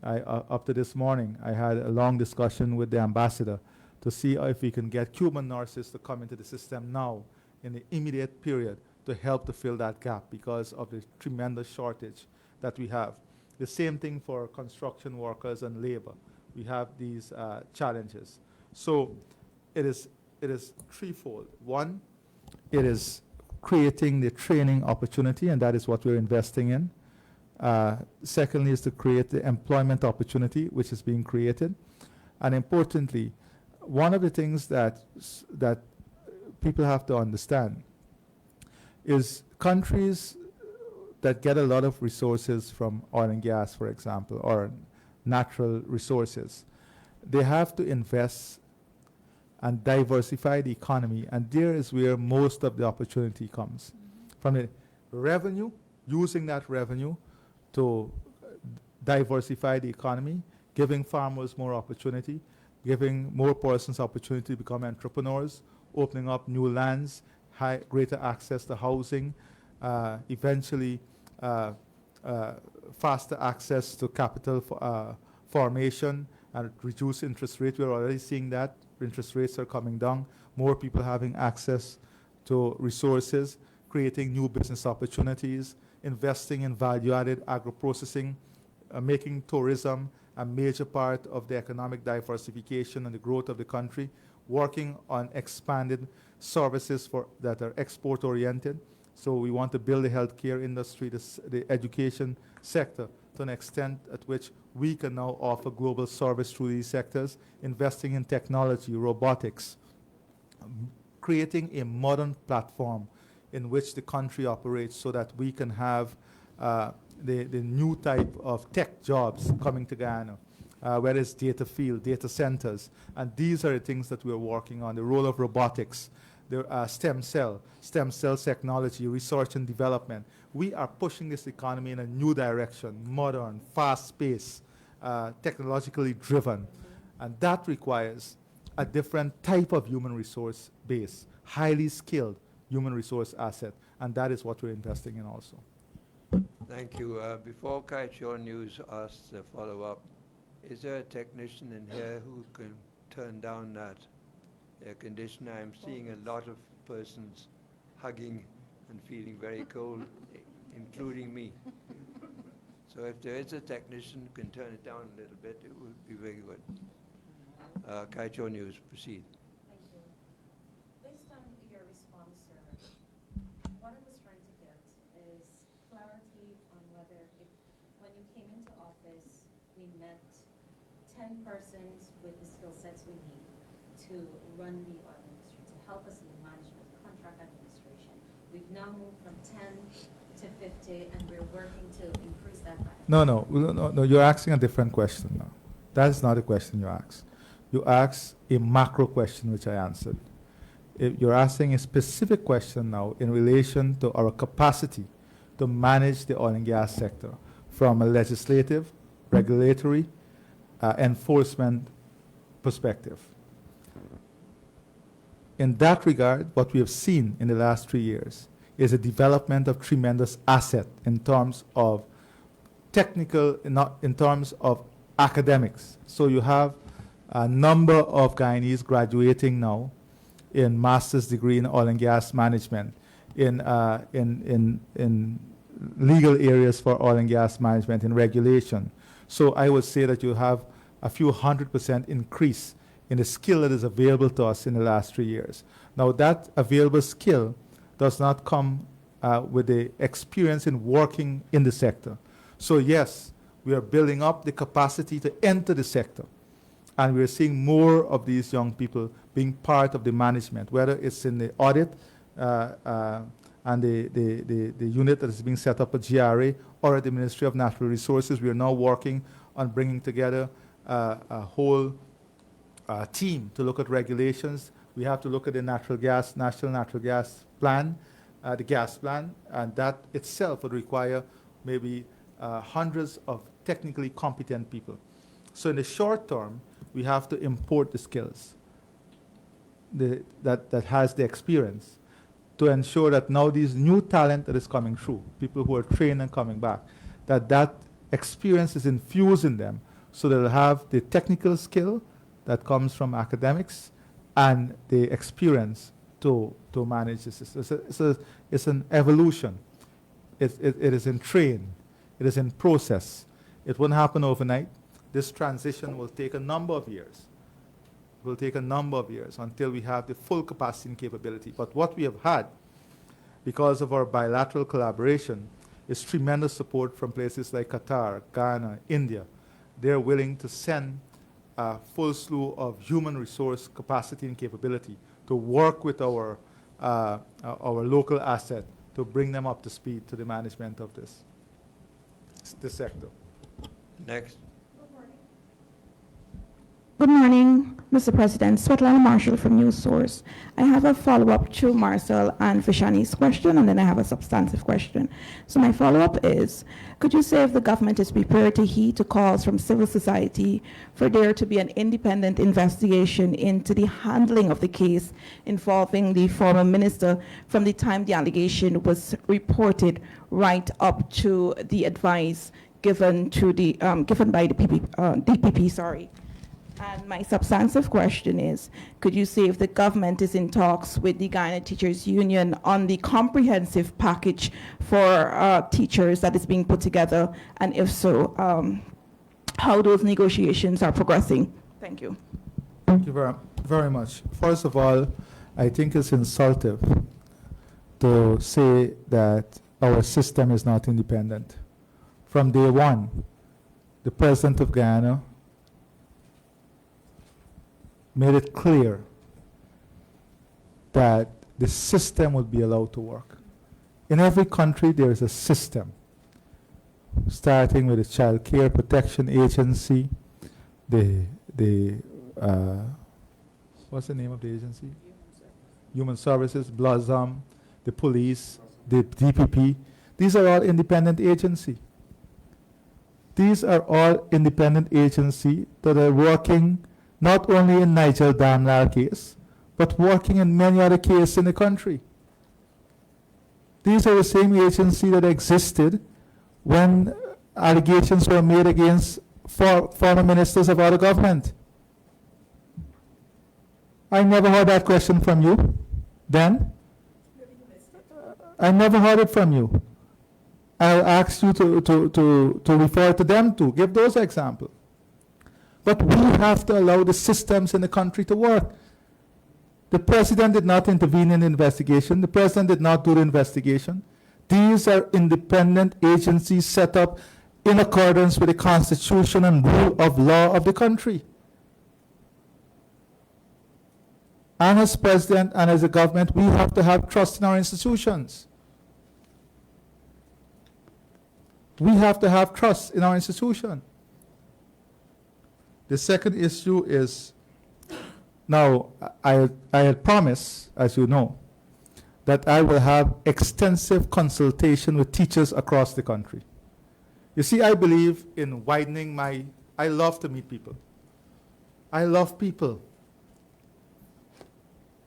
Up to this morning, I had a long discussion with the ambassador to see if we can get Cuban nurses to come into the system now in the immediate period to help to fill that gap because of the tremendous shortage that we have. The same thing for construction workers and labor. We have these challenges. So it is threefold. One, it is creating the training opportunity, and that is what we're investing in. Secondly is to create the employment opportunity, which is being created. And importantly, one of the things that people have to understand is countries that get a lot of resources from oil and gas, for example, or natural resources, they have to invest and diversify the economy, and there is where most of the opportunity comes. From the revenue, using that revenue to diversify the economy, giving farmers more opportunity, giving more persons opportunity to become entrepreneurs, opening up new lands, greater access to housing, eventually faster access to capital formation and reduce interest rate. We're already seeing that. Interest rates are coming down. More people having access to resources, creating new business opportunities, investing in value-added agro-processing, making tourism a major part of the economic diversification and the growth of the country, working on expanded services that are export-oriented. So we want to build the healthcare industry, the education sector, to an extent at which we can now offer global service through these sectors, investing in technology, robotics, creating a modern platform in which the country operates so that we can have the new type of tech jobs coming to Guyana, whether it's data field, data centers. And these are the things that we're working on, the role of robotics, the stem cell technology, research and development. We are pushing this economy in a new direction, modern, fast-paced, technologically driven. And that requires a different type of human resource base, highly skilled human resource asset. And that is what we're investing in also. Thank you. Before Kaichor News asks a follow-up, is there a technician in here who can turn down that air conditioner? I'm seeing a lot of persons hugging and feeling very cold, including me. So if there is a technician who can turn it down a little bit, it would be very good. Kaichor News, proceed. Thank you. Based on your response, sir, what I was trying to get is clarity on whether if, when you came into office, we met 10 persons with the skill sets we need to run the oil industry, to help us in the management, contract administration. We've now moved from 10 to 50, and we're working to increase that by. No, you're asking a different question now. That's not a question you asked. You asked a macro question, which I answered. If you're asking a specific question now in relation to our capacity to manage the oil and gas sector from a legislative, regulatory, enforcement perspective. In that regard, what we have seen in the last 3 years is a development of tremendous asset in terms of technical, not in terms of academics. So you have a number of Guyanese graduating now in master's degree in oil and gas management, in legal areas for oil and gas management, in regulation. So I would say that you have a few 100% increase in the skill that is available to us in the last 3 years. Now that available skill does not come with the experience in working in the sector. So yes, we are building up the capacity to enter the sector. And we're seeing more of these young people being part of the management, whether it's in the audit and the unit that is being set up at GRA or at the Ministry of Natural Resources. We are now working on bringing together a whole team to look at regulations. We have to look at the National Natural Gas Plan, the gas plan, and that itself would require maybe hundreds of technically competent people. So in the short term, we have to import the skills that has the experience to ensure that now these new talent that is coming through, people who are trained and coming back, that experience is infused in them so they'll have the technical skill that comes from academics and the experience to manage the system. It's an evolution. It is in train. It is in process. It won't happen overnight. This transition will take a number of years. It will take a number of years until we have the full capacity and capability. But what we have had, because of our bilateral collaboration, is tremendous support from places like Qatar, Ghana, India. They're willing to send a full slew of human resource capacity and capability to work with our local asset to bring them up to speed to the management of this sector. Next. Good morning, Mr. President. Svetlana Marshall from News Source. I have a follow-up to Marcel and Fishani's question, and then I have a substantive question. So my follow-up is, could you say if the government is prepared to heed to calls from civil society for there to be an independent investigation into the handling of the case involving the former minister from the time the allegation was reported right up to the advice given to the given by the DPP, sorry. And my substantive question is, could you say if the government is in talks with the Guyana Teachers Union on the comprehensive package for teachers that is being put together, and if so, how those negotiations are progressing? Thank you. Thank you very, very much. First of all, I think it's insultive to say that our system is not independent. From day one, the President of Guyana made it clear that the system would be allowed to work. In every country, there is a system, starting with the Child Care Protection Agency, what's the name of the agency? Human Services, Blossom, the police, the DPP. These are all independent agencies. These are all independent agencies that are working not only in Nigel Damlal case, but working in many other cases in the country. These are the same agencies that existed when allegations were made against former ministers of other government. I never heard that question from you then. I never heard it from you. I'll ask you to refer to them too. Give those examples. But we have to allow the systems in the country to work. The president did not intervene in the investigation. The president did not do the investigation. These are independent agencies set up in accordance with the constitution and rule of law of the country. And as president and as a government, we have to have trust in our institutions. We have to have trust in our institution. The second issue is, now, I had promised, as you know, that I will have extensive consultation with teachers across the country. You see, I believe in widening I love to meet people. I love people.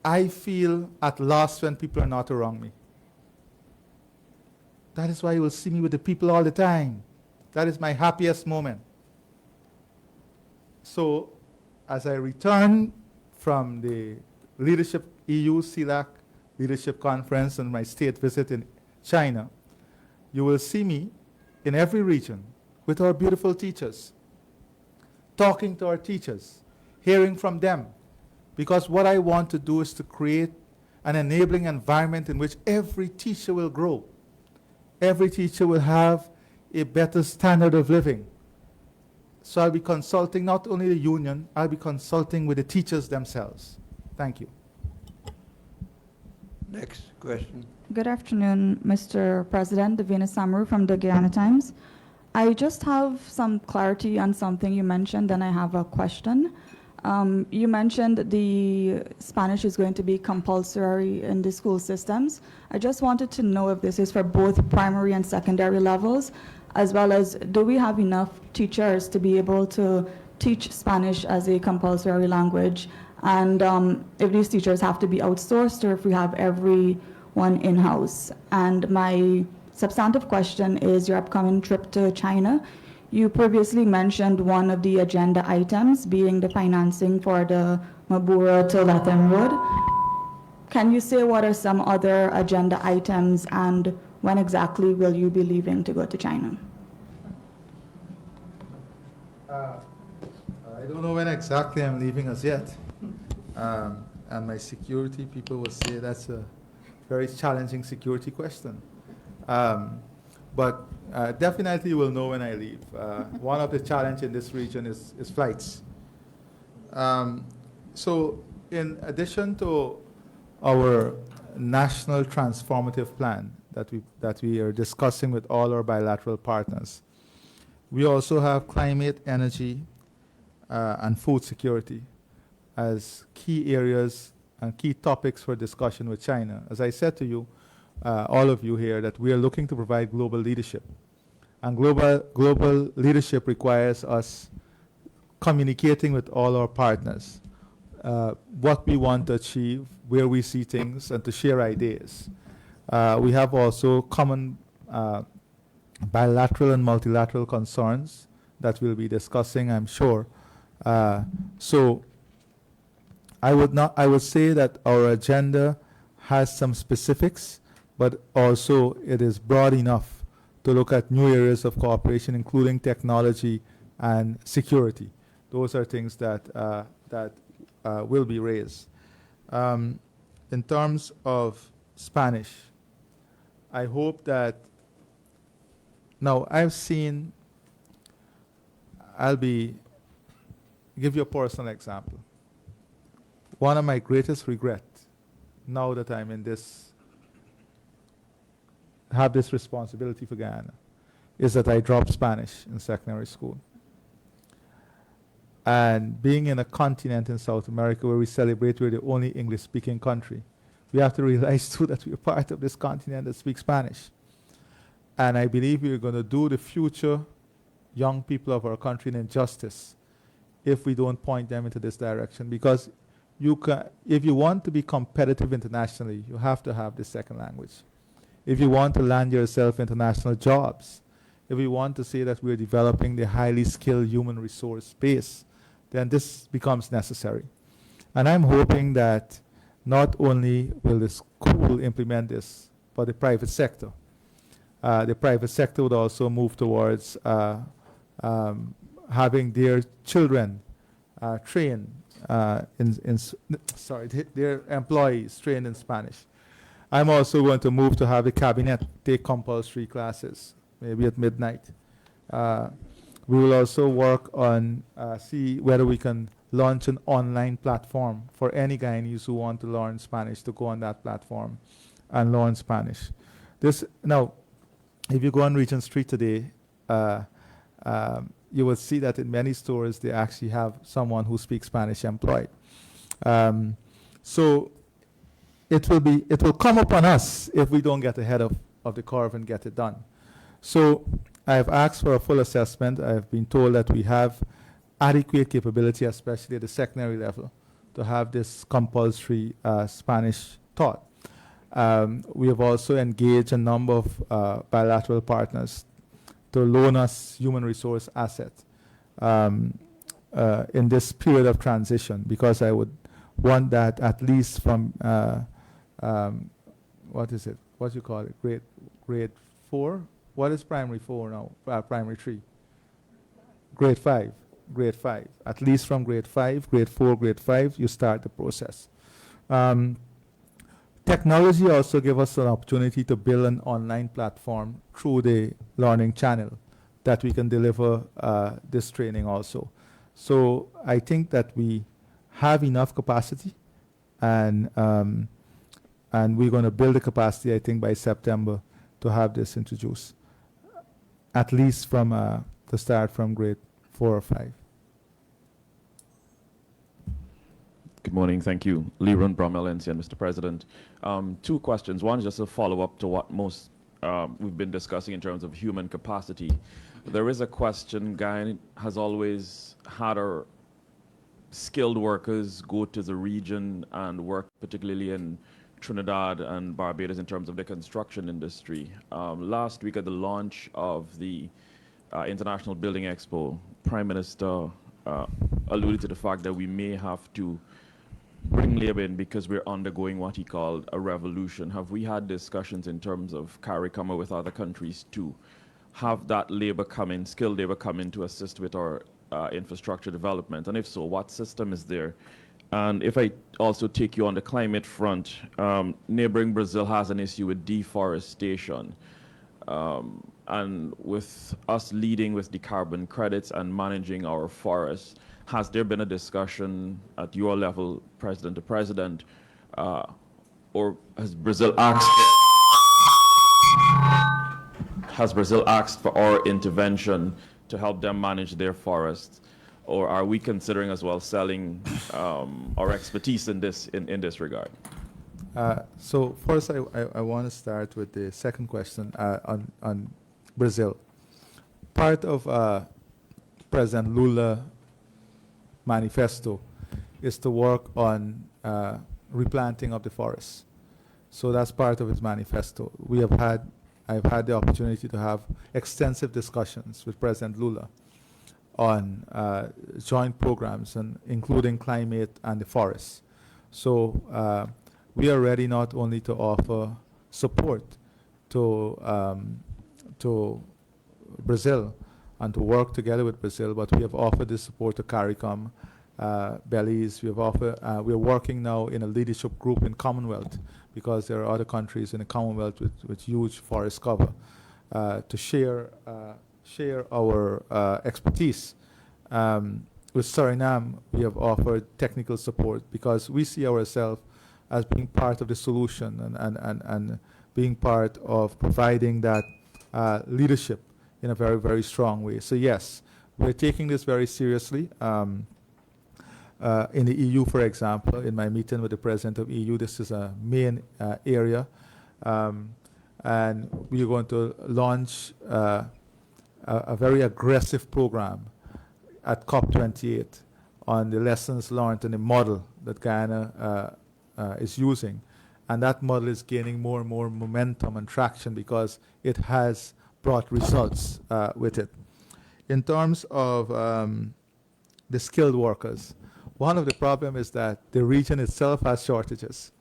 I feel at loss when people are not around me. That is why you will see me with the people all the time. That is my happiest moment. So, as I return from the Leadership EU CELAC Leadership Conference and my state visit in China, you will see me in every region with our beautiful teachers, talking to our teachers, hearing from them. Because what I want to do is to create an enabling environment in which every teacher will grow. Every teacher will have a better standard of living. So I'll be consulting not only the union, I'll be consulting with the teachers themselves. Thank you. Next question. Good afternoon, Mr. President. Davina Samaru from the Guyana Times. I just have some clarity on something you mentioned, and I have a question. You mentioned the Spanish is going to be compulsory in the school systems. I just wanted to know if this is for both primary and secondary levels, as well as do we have enough teachers to be able to teach Spanish as a compulsory language, and if these teachers have to be outsourced or if we have everyone in-house. And my substantive question is your upcoming trip to China. You previously mentioned one of the agenda items being the financing for the Mabura to Latham Road. Can you say what are some other agenda items and when exactly will you be leaving to go to China? I don't know when exactly I'm leaving as yet. And my security people will say that's a very challenging security question. But definitely you will know when I leave. One of the challenges in this region is flights. So in addition to our national transformative plan that we are discussing with all our bilateral partners, we also have climate, energy, and food security as key areas and key topics for discussion with China. As I said to you, all of you here, that we are looking to provide global leadership. And global leadership requires us communicating with all our partners, what we want to achieve, where we see things, and to share ideas. We have also common bilateral and multilateral concerns that we'll be discussing, I'm sure. So I would say that our agenda has some specifics, but also it is broad enough to look at new areas of cooperation, including technology and security. Those are things that will be raised. In terms of Spanish, I hope that, now give you a personal example. One of my greatest regrets, now that I'm in have this responsibility for Guyana, is that I dropped Spanish in secondary school. And being in a continent in South America where we celebrate we're the only English-speaking country, we have to realize too that we're part of this continent that speaks Spanish. And I believe we're going to do the future young people of our country an injustice if we don't point them into this direction. Because if you want to be competitive internationally, you have to have this second language. If you want to land yourself international jobs, if we want to say that we're developing the highly skilled human resource base, then this becomes necessary. And I'm hoping that not only will the school implement this, but the private sector. The private sector would also move towards having their children trained their employees trained in Spanish. I'm also going to move to have the cabinet take compulsory classes, maybe at midnight. We will also work on see whether we can launch an online platform for any Guyanese who want to learn Spanish to go on that platform and learn Spanish. Now, if you go on Regent Street today, you will see that in many stores they actually have someone who speaks Spanish employed. So it will come upon us if we don't get ahead of the curve and get it done. So I have asked for a full assessment. I have been told that we have adequate capability, especially at the secondary level, to have this compulsory Spanish taught. We have also engaged a number of bilateral partners to loan us human resource assets in this period of transition, because I would want that at least from what is it? What do you call it? Grade 4? What is primary 4 now? Primary 3? Grade 5. Grade 5. At least from grade 5, grade 4, grade 5, you start the process. Technology also gives us an opportunity to build an online platform through the learning channel that we can deliver this training also. So I think that we have enough capacity, and we're going to build the capacity, I think, by September to have this introduced, at least from the start from grade 4 or 5. Good morning. Thank you. Leron Bromell, NCN, Mr. President. 2 questions. One is just a follow-up to what we've been discussing in terms of human capacity. There is a question. Guyana has always had our skilled workers go to the region and work, particularly in Trinidad and Barbados, in terms of the construction industry. Last week at the launch of the International Building Expo, Prime Minister alluded to the fact that we may have to bring labor in because we're undergoing what he called a revolution. Have we had discussions in terms of CARICOM or with other countries to have that labor come in, skilled labor come in to assist with our infrastructure development? And if so, what system is there? And if I also take you on the climate front, neighboring Brazil has an issue with deforestation. And with us leading with the carbon credits and managing our forests, has there been a discussion at your level, president to president, or has Brazil asked for our intervention to help them manage their forests? Or are we considering as well selling our expertise in this regard? So first, I want to start with the second question on Brazil. Part of President Lula manifesto is to work on replanting of the forests. So that's part of his manifesto. I've had the opportunity to have extensive discussions with President Lula on joint programs, and including climate and the forests. So we are ready not only to offer support to Brazil and to work together with Brazil, but we have offered this support to CARICOM, Belize. We're working now in a leadership group in Commonwealth, because there are other countries in the Commonwealth with huge forest cover, to share our expertise. With Suriname, we have offered technical support because we see ourselves as being part of the solution and being part of providing that leadership in a very, very strong way. So yes, we're taking this very seriously. In the EU, for example, in my meeting with the president of EU, this is a main area. And we're going to launch a very aggressive program at COP28 on the lessons learned and the model that Guyana is using. And that model is gaining more and more momentum and traction because it has brought results with it. In terms of the skilled workers, one of the problems is that the region itself has shortages.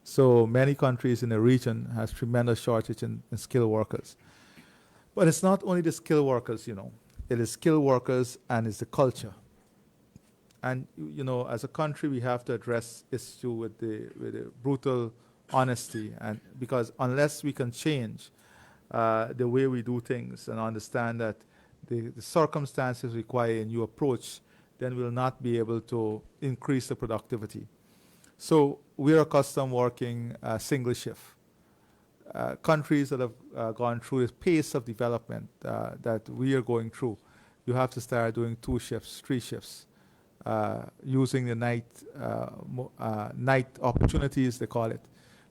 So many countries in the region has tremendous shortage in skilled workers. But it's not only the skilled workers, it is skilled workers and it's the culture. And, as a country, we have to address issue with the brutal honesty, and because unless we can change the way we do things and understand that the circumstances require a new approach, then we'll not be able to increase the productivity. So we're accustomed working single shift. Countries that have gone through this pace of development that we are going through, you have to start doing 2 shifts, 3 shifts, using the night opportunities, they call it,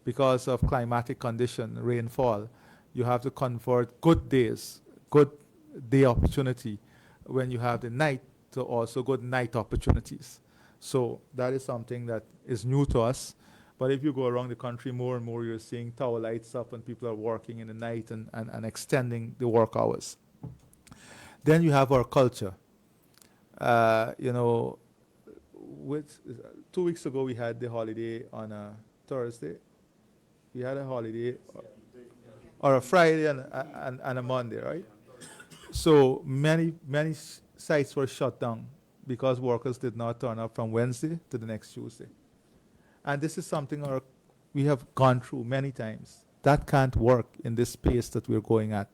because of climatic condition, rainfall. You have to convert good days, good day opportunity when you have the night to also good night opportunities. So that is something that is new to us. But if you go around the country more and more, you're seeing tower lights up and people are working in the night and extending the work hours. Then you have our culture. You know, with 2 weeks ago we had the holiday on a Thursday. We had a holiday or a Friday and a Monday, right? So many sites were shut down because workers did not turn up from Wednesday to the next Tuesday. And this is something we have gone through many times. That can't work in this space that we're going at.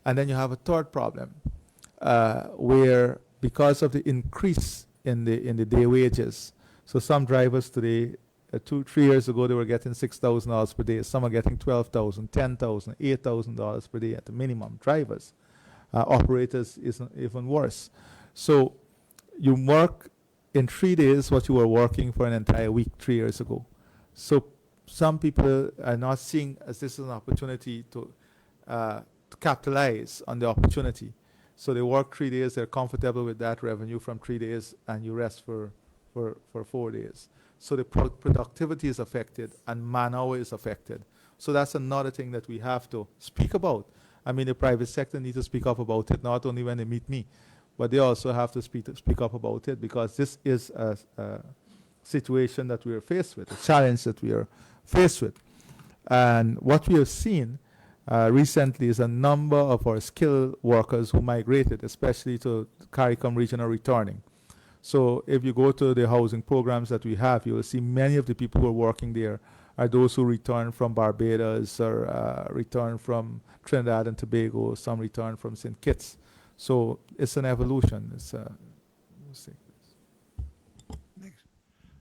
And then you have a third problem, where because of the increase in the day wages, so some drivers today, 2-3 years ago, they were getting $6,000 per day. Some are getting $12,000, $10,000, $8,000 per day at the minimum. Drivers, operators is even worse. So you work in 3 days what you were working for an entire week 3 years ago. So some people are not seeing as this is an opportunity to capitalize on the opportunity. So they work 3 days, they're comfortable with that revenue from 3 days, and you rest for 4 days. So the productivity is affected and man-hour is affected. So that's another thing that we have to speak about. I mean, the private sector needs to speak up about it, not only when they meet me, but they also have to speak up about it, because this is a situation that we are faced with, a challenge that we are faced with. And what we have seen recently is a number of our skilled workers who migrated, especially to CARICOM region, are returning. So if you go to the housing programs that we have, you will see many of the people who are working there are those who return from Barbados or return from Trinidad and Tobago, some return from St. Kitts. So it's an evolution. It's we'll see.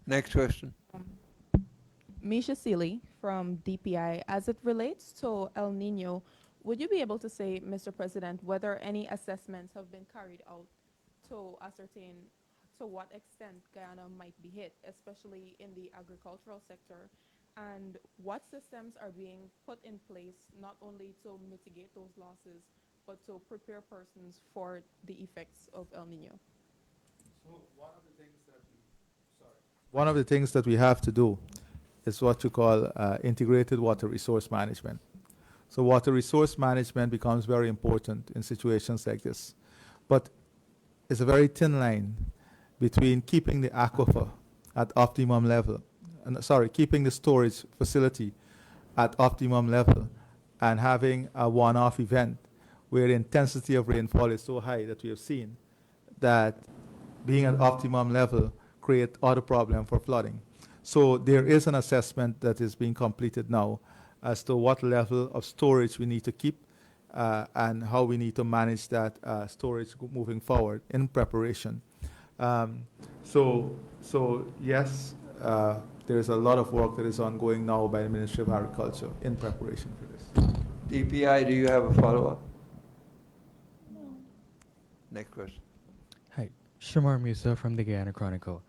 Next question. Misha Seeley from DPI. As it relates to El Nino, would you be able to say, Mr. President, whether any assessments have been carried out to ascertain to what extent Guyana might be hit, especially in the agricultural sector, and what systems are being put in place not only to mitigate those losses, but to prepare persons for the effects of El Nino? So one of the things that we have to do is what you call integrated water resource management. So water resource management becomes very important in situations like this. But it's a very thin line between keeping the aquifer at optimum level, keeping the storage facility at optimum level, and having a one-off event where the intensity of rainfall is so high that we have seen that being at optimum level create other problem for flooding. So there is an assessment that is being completed now as to what level of storage we need to keep and how we need to manage that storage moving forward in preparation. So yes, there's a lot of work that is ongoing now by the Ministry of Agriculture in preparation for this. DPI, do you have a follow-up? No. Next question. Hi, Shamar Musa from the Guyana Chronicle.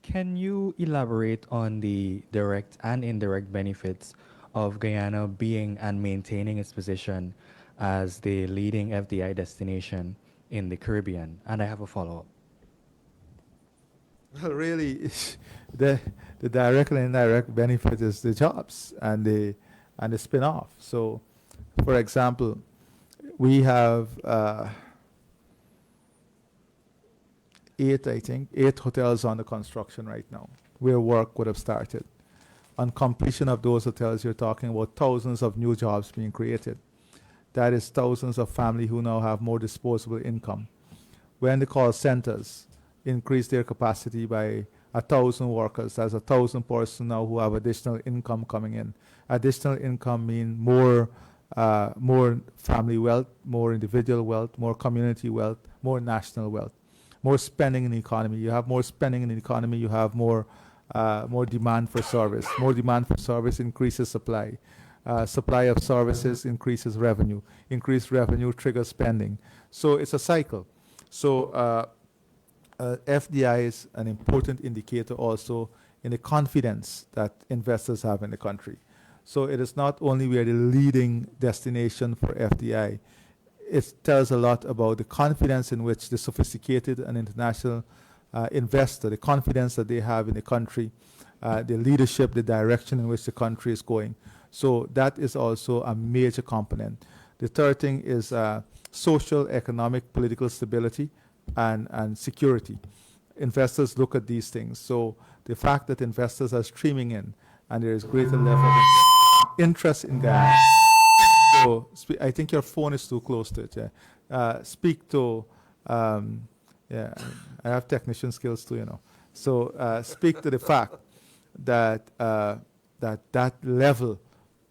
Can you elaborate on the direct and indirect benefits of Guyana being and maintaining its position as the leading FDI destination in the Caribbean? And I have a follow-up. Well, really, the direct and indirect benefit is the jobs and the spin-off. So, for example, we have 8 hotels under construction right now, where work would have started. On completion of those hotels, you're talking about thousands of new jobs being created. That is thousands of families who now have more disposable income. When the call centers increase their capacity by 1,000 workers, that's 1,000 persons now who have additional income coming in. Additional income means more family wealth, more individual wealth, more community wealth, more national wealth. More spending in the economy. You have more spending in the economy, you have more demand for service. More demand for service increases supply. Supply of services increases revenue. Increased revenue triggers spending. So it's a cycle. So FDI is an important indicator also in the confidence that investors have in the country. So it is not only we are the leading destination for FDI, it tells a lot about the confidence in which the sophisticated and international investor, the confidence that they have in the country, the leadership, the direction in which the country is going. So that is also a major component. The third thing is social, economic, political stability and security. Investors look at these things. So the fact that investors are streaming in and there is greater level of interest in Ghana. So I think your phone is too close to it. Yeah. Speak to, yeah, I have technician skills too, you know. So speak to the fact that that level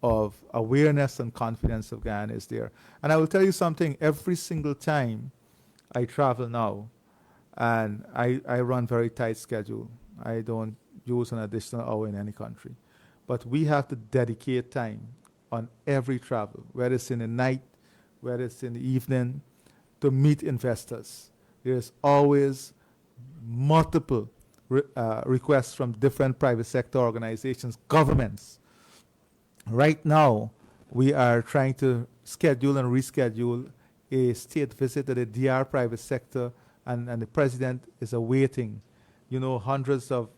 of awareness and confidence of Ghana is there. And I will tell you something, every single time I travel now, and I run very tight schedule. I don't use an additional hour in any country. But we have to dedicate time on every travel, whether it's in the night, whether it's in the evening, to meet investors. There's always multiple requests from different private sector organizations, governments. Right now, we are trying to schedule and reschedule a state visit to the DR private sector, and the president is awaiting. You know, hundreds of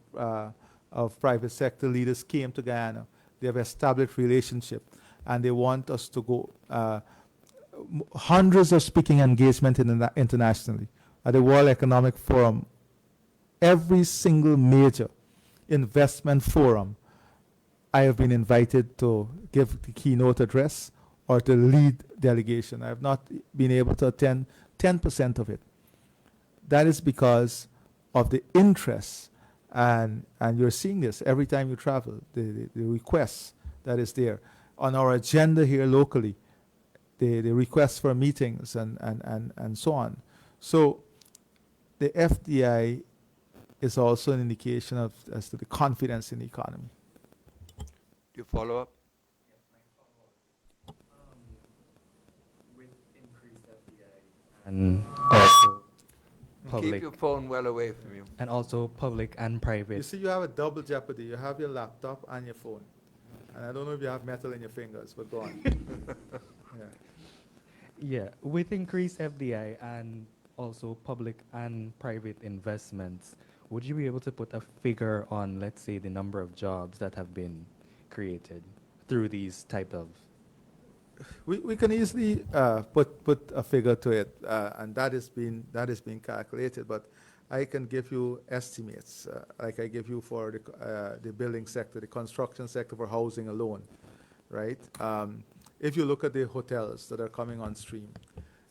private sector leaders came to Guyana. They have established relationship, and they want us to go. Hundreds of speaking engagement internationally at the World Economic Forum. Every single major investment forum, I have been invited to give the keynote address or to lead delegation. I have not been able to attend 10% of it. That is because of the interest, and you're seeing this every time you travel, the requests that is there. On our agenda here locally, the requests for meetings and so on. So the FDI is also an indication of as to the confidence in the economy. Do you follow up? With increased FDI and also public Keep your phone well away from you. and also public and private. You see, you have a double jeopardy. You have your laptop and your phone. And I don't know if you have metal in your fingers, but go on. Yeah. Yeah, with increased FDI and also public and private investments, would you be able to put a figure on, let's say, the number of jobs that have been created through these type of? We can easily put a figure to it, and that is being calculated. But I can give you estimates, like I give you for the building sector, the construction sector for housing alone, right? If you look at the hotels that are coming on stream,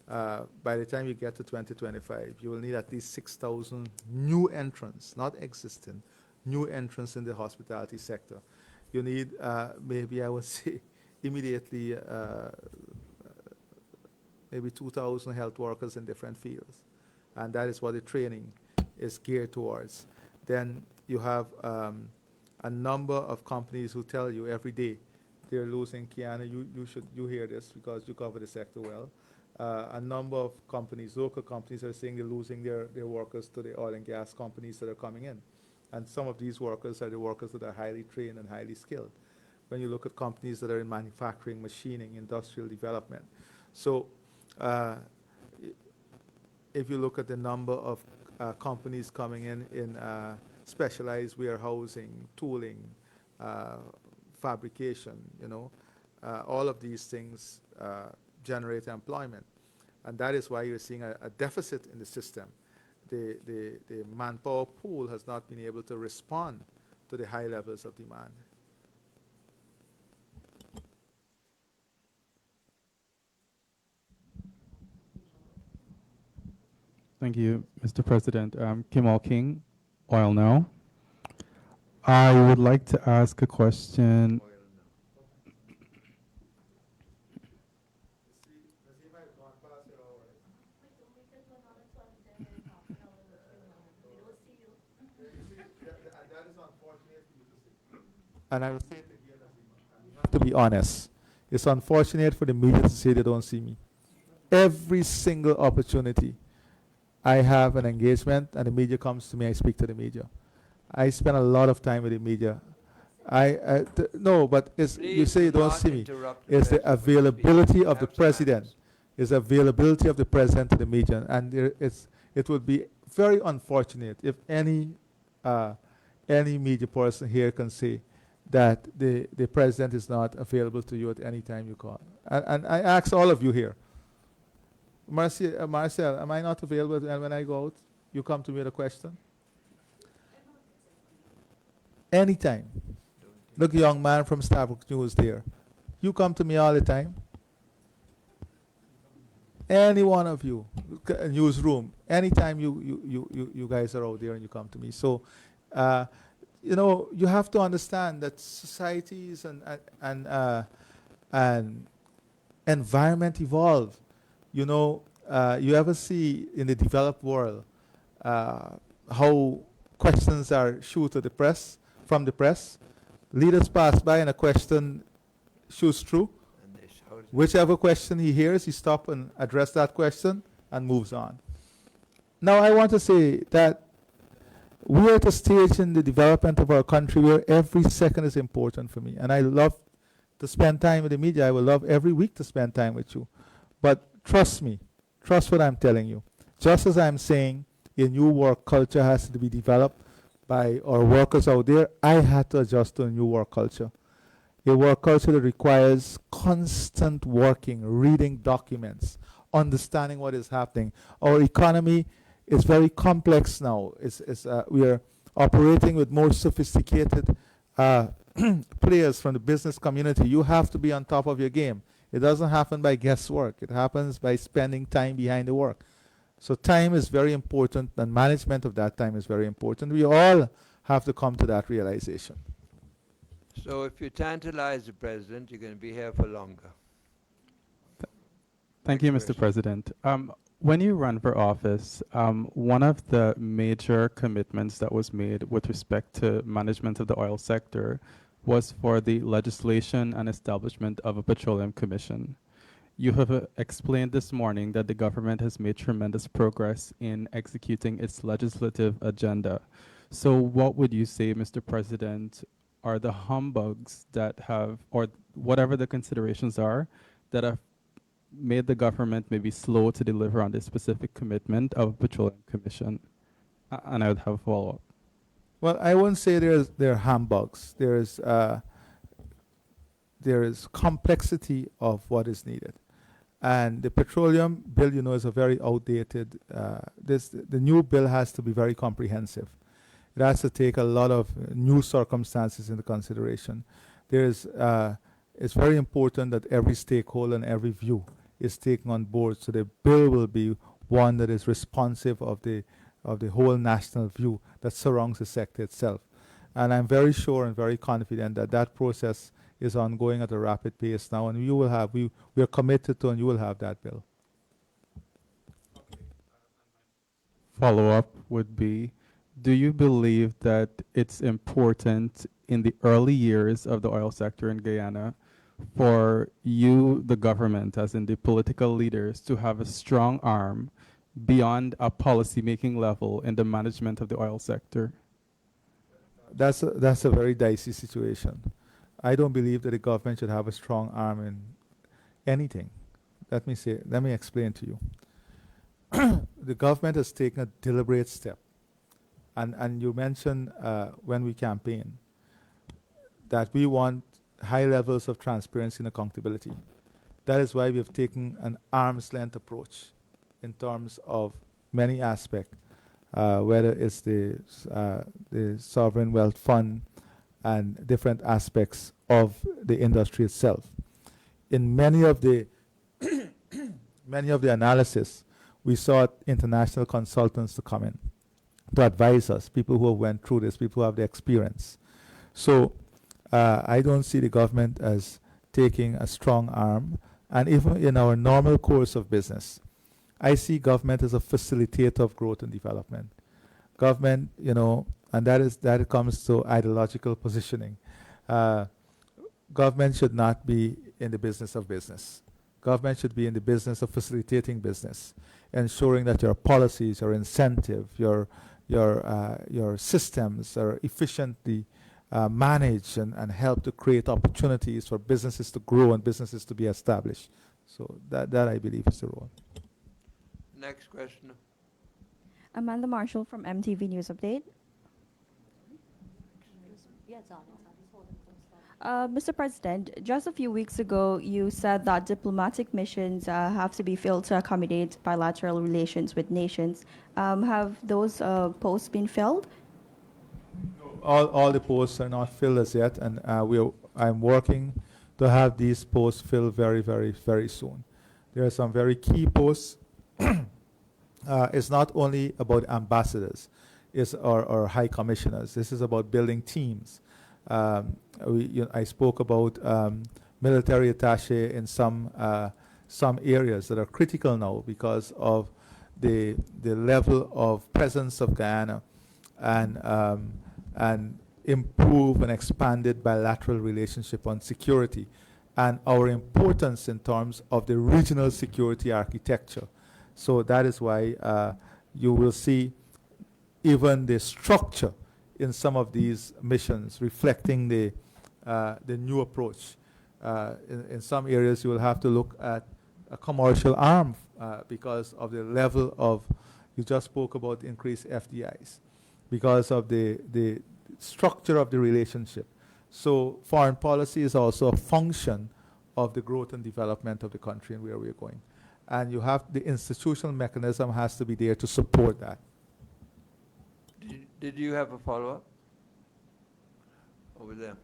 by the time you get to 2025, you will need at least 6,000 new entrants, not existing, new entrants in the hospitality sector. You need, maybe I would say, immediately, maybe 2,000 health workers in different fields. And that is what the training is geared towards. Then you have a number of companies who tell you every day they're losing. Kiana, you hear this because you cover the sector well. A number of companies, local companies, are saying they're losing their workers to the oil and gas companies that are coming in. And some of these workers are the workers that are highly trained and highly skilled. When you look at companies that are in manufacturing, machining, industrial development. So if you look at the number of companies coming in specialized warehousing, tooling, fabrication, you know, all of these things generate employment. And that is why you're seeing a deficit in the system. The manpower pool has not been able to respond to the high levels of demand. Thank you, Mr. President. Kimal King, Oil Now. I would like to ask a question. And I will say it again, to be honest. It's unfortunate for the media to say they don't see me. Every single opportunity I have an engagement and the media comes to me, I speak to the media. I spend a lot of time with the media. No, but it's, you Please say you do don't not see me. interrupt the It's the president when he speaks. availability of the Have president. silence. It's availability of the president to the media. And it would be very unfortunate if any media person here can say that the president is not available to you at any time you call. And I ask all of you here, Marcel, am I not available when I go out? You come to me with a question? Anytime. Look, young man from Starbucks News there. You come to me all the time. Any one of you, newsroom, anytime you guys are out there and you come to me. So, you know, you have to understand that societies and environment evolve. You know, you ever see in the developed world how questions are shot to the press, from the press? Leaders pass by and a question shoots through. And they shout. Whichever question he hears, he stops and addresses that question and moves on. Now, I want to say that we are at a stage in the development of our country where every second is important for me. And I love to spend time with the media. I would love every week to spend time with you. But trust me, trust what I'm telling you. Just as I'm saying a new work culture has to be developed by our workers out there, I had to adjust to a new work culture. A work culture that requires constant working, reading documents, understanding what is happening. Our economy is very complex now. We are operating with more sophisticated players from the business community. You have to be on top of your game. It doesn't happen by guesswork. It happens by spending time behind the work. So time is very important, and management of that time is very important. We all have to come to that realization. So if you tantalize the president, you're going to be here for longer. Thank you, Next Mr. question. President. When you ran for office, one of the major commitments that was made with respect to management of the oil sector was for the legislation and establishment of a petroleum commission. You have explained this morning that the government has made tremendous progress in executing its legislative agenda. So what would you say, Mr. President, are the humbugs that have, or whatever the considerations are, that have made the government maybe slow to deliver on this specific commitment of a petroleum commission? And I would have a follow-up. Well, I wouldn't say there are humbugs. There is complexity of what is needed. And the petroleum bill, you know, is a very outdated, the new bill has to be very comprehensive. It has to take a lot of new circumstances into consideration. It's very important that every stakeholder and every view is taken on board, so the bill will be one that is responsive of the whole national view that surrounds the sector itself. And I'm very sure and very confident that that process is ongoing at a rapid pace now, and we are committed to, and you will have that bill. Follow-up would be, do you believe that it's important in the early years of the oil sector in Guyana for you, the government, as in the political leaders, to have a strong arm beyond a policy-making level in the management of the oil sector? That's a very dicey situation. I don't believe that the government should have a strong arm in anything. Let me explain to you. The government has taken a deliberate step. And you mentioned when we campaign that we want high levels of transparency and accountability. That is why we have taken an arm's length approach in terms of many aspects, whether it's the sovereign wealth fund and different aspects of the industry itself. In many of the analysis, we sought international consultants to come in to advise us, people who have went through this, people who have the experience. So I don't see the government as taking a strong arm. And even in our normal course of business, I see government as a facilitator of growth and development. Government, you know, and that comes to ideological positioning. government should not be in the business of business. Government should be in the business of facilitating business, ensuring that your policies, your incentive, your systems are efficiently managed and help to create opportunities for businesses to grow and businesses to be established. So that I believe is the role. Next question. Amanda Marshall from MTV News Update. Mr. President, just a few weeks ago, you said that diplomatic missions have to be filled to accommodate bilateral relations with nations. Have those posts been filled? All the posts are not filled as yet, and I'm working to have these posts filled very, very, very soon. There are some very key posts. It's not only about ambassadors or high commissioners. This is about building teams. I spoke about military attaché in some areas that are critical now because of the level of presence of Guyana and improve and expanded bilateral relationship on security and our importance in terms of the regional security architecture. So that is why you will see even the structure in some of these missions reflecting the new approach. In some areas, you will have to look at a commercial arm because of the level of, you just spoke about increased FDIs, because of the structure of the relationship. So foreign policy is also a function of the growth and development of the country and where we're going. And you have the institutional mechanism has to be there to support that. Did you have a follow-up? Over there.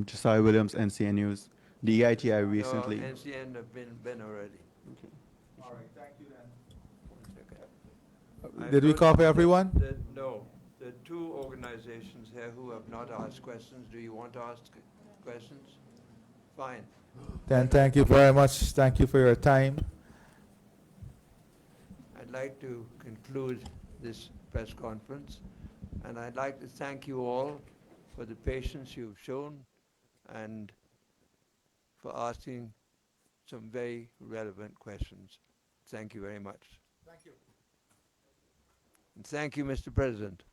Josiah Williams, NCN News. The EITI recently. No, NCN have been already. Okay. All right, thank you then. Okay. Did we cover everyone? No. There are two organizations here who have not asked questions. Do you want to ask questions? Fine. Then thank you very much. Thank you for your time. I'd like to conclude this press conference, and I'd like to thank you all for the patience you've shown and for asking some very relevant questions. Thank you very much. Thank you. And thank you, Mr. President.